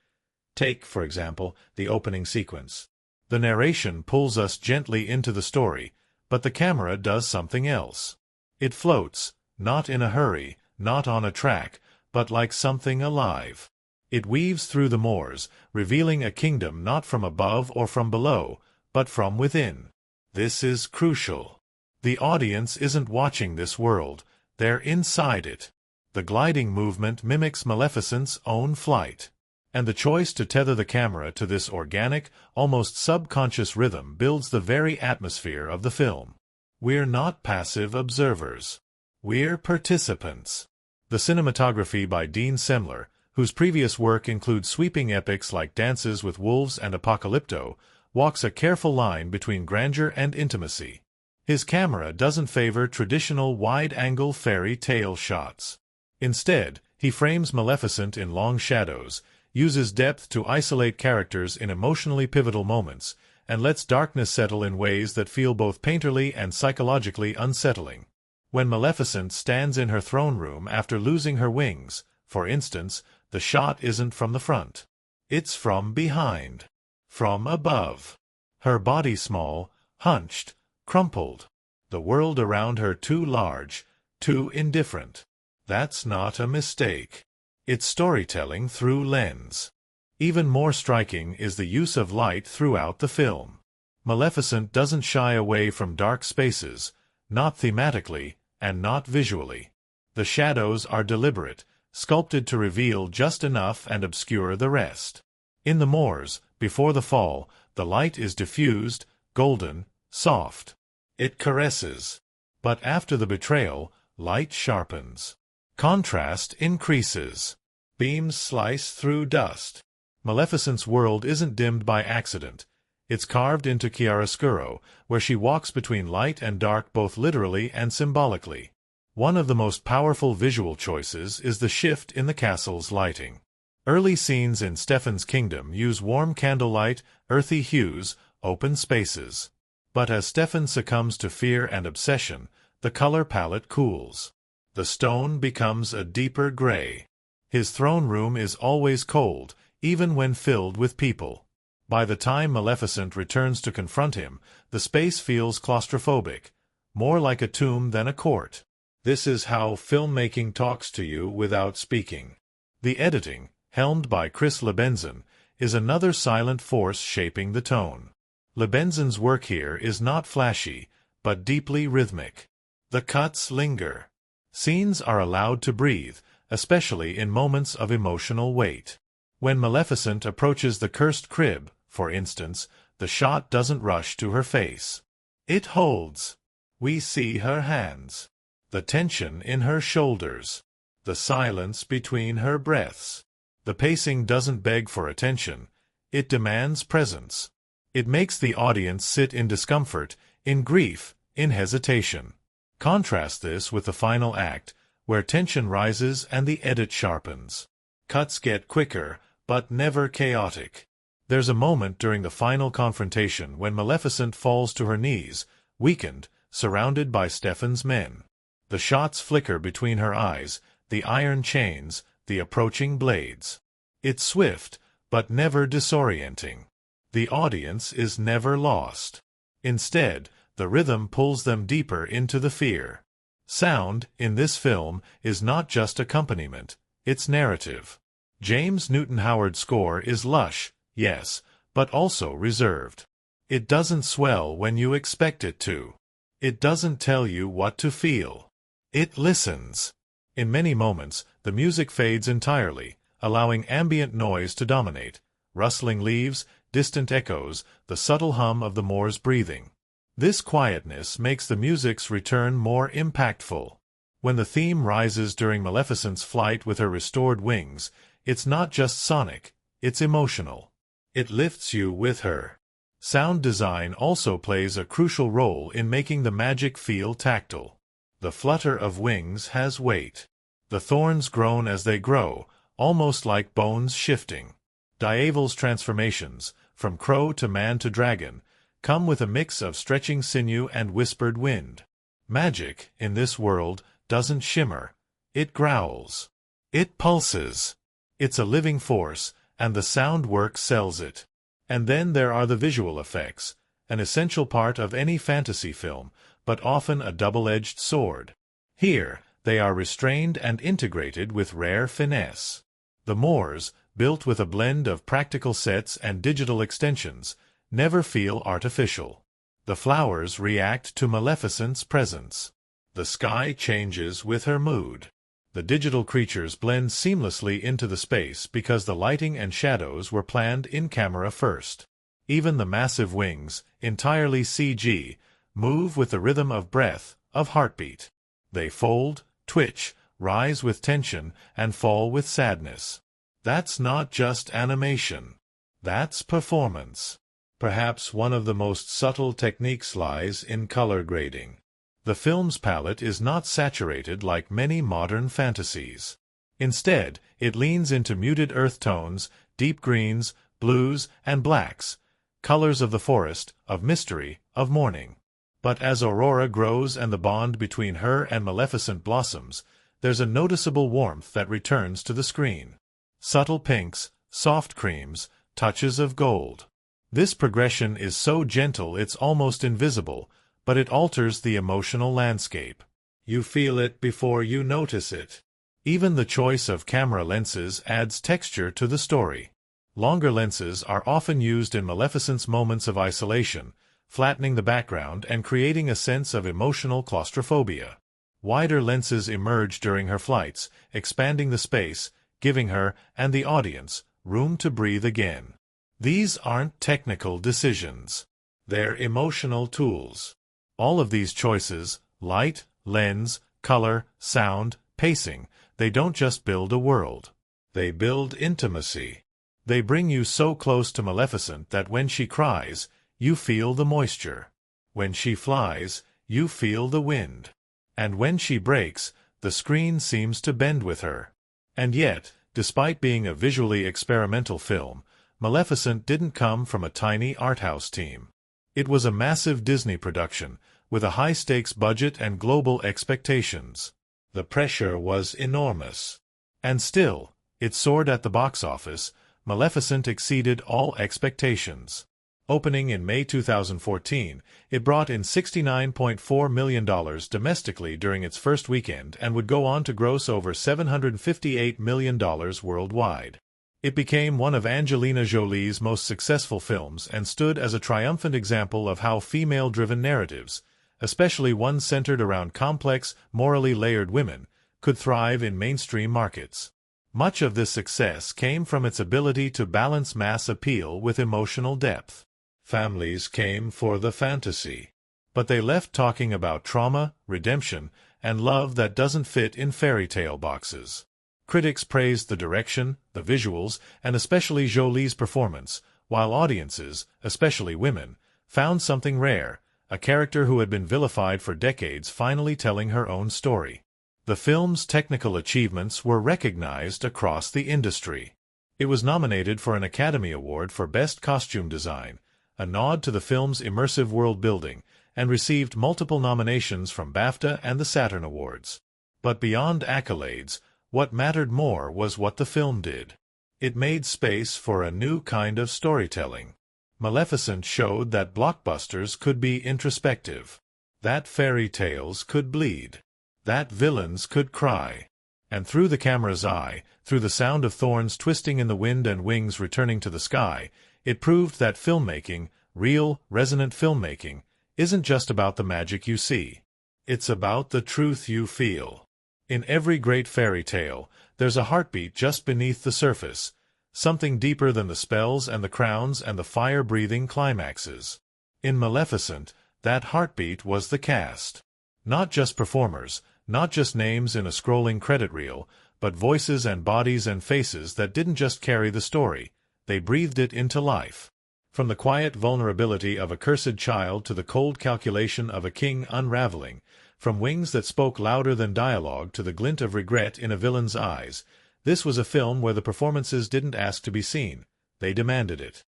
Take, for example, the opening sequence. The narration pulls us gently into the story, but the camera does something else. It floats, not in a hurry, not on a track, but like something alive. It weaves through the moors, revealing a kingdom not from above or from below, but from within. This is crucial. The audience isn't watching this world, they're inside it. The gliding movement mimics Maleficent's own flight. And the choice to tether the camera to this organic, almost subconscious rhythm builds the very atmosphere of the film. We're not passive observers. We're participants. The cinematography by Dean Semler, whose previous work includes sweeping epics like Dances with Wolves and Apocalypto, walks a careful line between grandeur and intimacy. His camera doesn't favor traditional wide-angle fairy tale shots. Instead, he frames Maleficent in long shadows, uses depth to isolate characters in emotionally pivotal moments, and lets darkness settle in ways that feel both painterly and psychologically unsettling. When Maleficent stands in her throne room after losing her wings, for instance, the shot isn't from the front. It's from behind. From above. Her body small, hunched, crumpled. The world around her too large, too indifferent. That's not a mistake. It's storytelling through lens. Even more striking is the use of light throughout the film. Maleficent doesn't shy away from dark spaces, not thematically, and not visually. The shadows are deliberate, sculpted to reveal just enough and obscure the rest. In the moors, before the fall, the light is diffused, golden, soft. It caresses. But after the betrayal, light sharpens. Contrast increases. Beams slice through dust. Maleficent's world isn't dimmed by accident. It's carved into chiaroscuro, where she walks between light and dark both literally and symbolically. One of the most powerful visual choices is the shift in the castle's lighting. Early scenes in Stefan's kingdom use warm candlelight, earthy hues, open spaces. But as Stefan succumbs to fear and obsession, the color palette cools. The stone becomes a deeper gray. His throne room is always cold, even when filled with people. By the time Maleficent returns to confront him, the space feels claustrophobic, more like a tomb than a court. This is how filmmaking talks to you without speaking. The editing, helmed by Chris Lebenson, is another silent force shaping the tone. Lebenson's work here is not flashy, but deeply rhythmic. The cuts linger. Scenes are allowed to breathe, especially in moments of emotional weight. When Maleficent approaches the cursed crib, for instance, the shot doesn't rush to her face. It holds. We see her hands. The tension in her shoulders. The silence between her breaths. The pacing doesn't beg for attention. It demands presence. It makes the audience sit in discomfort, in grief, in hesitation. Contrast this with the final act, where tension rises and the edit sharpens. Cuts get quicker, but never chaotic. There's a moment during the final confrontation when Maleficent falls to her knees, weakened, surrounded by Stefan's men. The shots flicker between her eyes, the iron chains, the approaching blades. It's swift, but never disorienting. The audience is never lost. Instead, the rhythm pulls them deeper into the fear. Sound, in this film, is not just accompaniment, it's narrative. James Newton Howard's score is lush, yes, but also reserved. It doesn't swell when you expect it to. It doesn't tell you what to feel. It listens. In many moments, the music fades entirely, allowing ambient noise to dominate. Rustling leaves, distant echoes, the subtle hum of the moors breathing. This quietness makes the music's return more impactful. When the theme rises during Maleficent's flight with her restored wings, it's not just sonic, it's emotional. It lifts you with her. Sound design also plays a crucial role in making the magic feel tactile. The flutter of wings has weight. The thorns groan as they grow, almost like bones shifting. Dieval's transformations, from crow to man to dragon, come with a mix of stretching sinew and whispered wind. Magic, in this world, doesn't shimmer. It growls. It pulses. It's a living force, and the sound work sells it. And then there are the visual effects, an essential part of any fantasy film, but often a double-edged sword. Here, they are restrained and integrated with rare finesse. The moors, built with a blend of practical sets and digital extensions, never feel artificial. The flowers react to Maleficent's presence. The sky changes with her mood. The digital creatures blend seamlessly into the space because the lighting and shadows were planned in camera first. Even the massive wings, entirely CG, move with the rhythm of breath, of heartbeat. They fold, twitch, rise with tension, and fall with sadness. That's not just animation. That's performance. Perhaps one of the most subtle techniques lies in color grading. The film's palette is not saturated like many modern fantasies. Instead, it leans into muted earth tones, deep greens, blues, and blacks, colors of the forest, of mystery, of mourning. But as Aurora grows and the bond between her and Maleficent blossoms, there's a noticeable warmth that returns to the screen. Subtle pinks, soft creams, touches of gold. This progression is so gentle it's almost invisible, but it alters the emotional landscape. You feel it before you notice it. Even the choice of camera lenses adds texture to the story. Longer lenses are often used in Maleficent's moments of isolation, flattening the background and creating a sense of emotional claustrophobia. Wider lenses emerge during her flights, expanding the space, giving her, and the audience, room to breathe again. These aren't technical decisions. They're emotional tools. All of these choices, light, lens, color, sound, pacing, they don't just build a world. They build intimacy. They bring you so close to Maleficent that when she cries, you feel the moisture. When she flies, you feel the wind. And when she breaks, the screen seems to bend with her. And yet, despite being a visually experimental film, Maleficent didn't come from a tiny art house team. It was a massive Disney production, with a high-stakes budget and global expectations. The pressure was enormous. And still, it soared at the box office. Maleficent exceeded all expectations. Opening in May 2014, it brought in $69.4 million domestically during its first weekend and would go on to gross over $758 million worldwide. It became one of Angelina Jolie's most successful films and stood as a triumphant example of how female-driven narratives, especially ones centered around complex, morally layered women, could thrive in mainstream markets. Much of this success came from its ability to balance mass appeal with emotional depth. Families came for the fantasy, but they left talking about trauma, redemption, and love that doesn't fit in fairy tale boxes. Critics praised the direction, the visuals, and especially Jolie's performance, while audiences, especially women, found something rare, a character who had been vilified for decades finally telling her own story. The film's technical achievements were recognized across the industry. It was nominated for an Academy Award for Best Costume Design, a nod to the film's immersive world-building, and received multiple nominations from BAFTA and the Saturn Awards. But beyond accolades, what mattered more was what the film did. It made space for a new kind of storytelling. Maleficent showed that blockbusters could be introspective, that fairy tales could bleed, that villains could cry. And through the camera's eye, through the sound of thorns twisting in the wind and wings returning to the sky, it proved that filmmaking, real, resonant filmmaking, isn't just about the magic you see. It's about the truth you feel. In every great fairy tale, there's a heartbeat just beneath the surface, something deeper than the spells and the crowns and the fire-breathing climaxes. In Maleficent, that heartbeat was the cast. Not just performers, not just names in a scrolling credit reel, but voices and bodies and faces that didn't just carry the story, they breathed it into life. From the quiet vulnerability of a cursed child to the cold calculation of a king unraveling, from wings that spoke louder than dialogue to the glint of regret in a villain's eyes, this was a film where the performances didn't ask to be seen, they demanded it.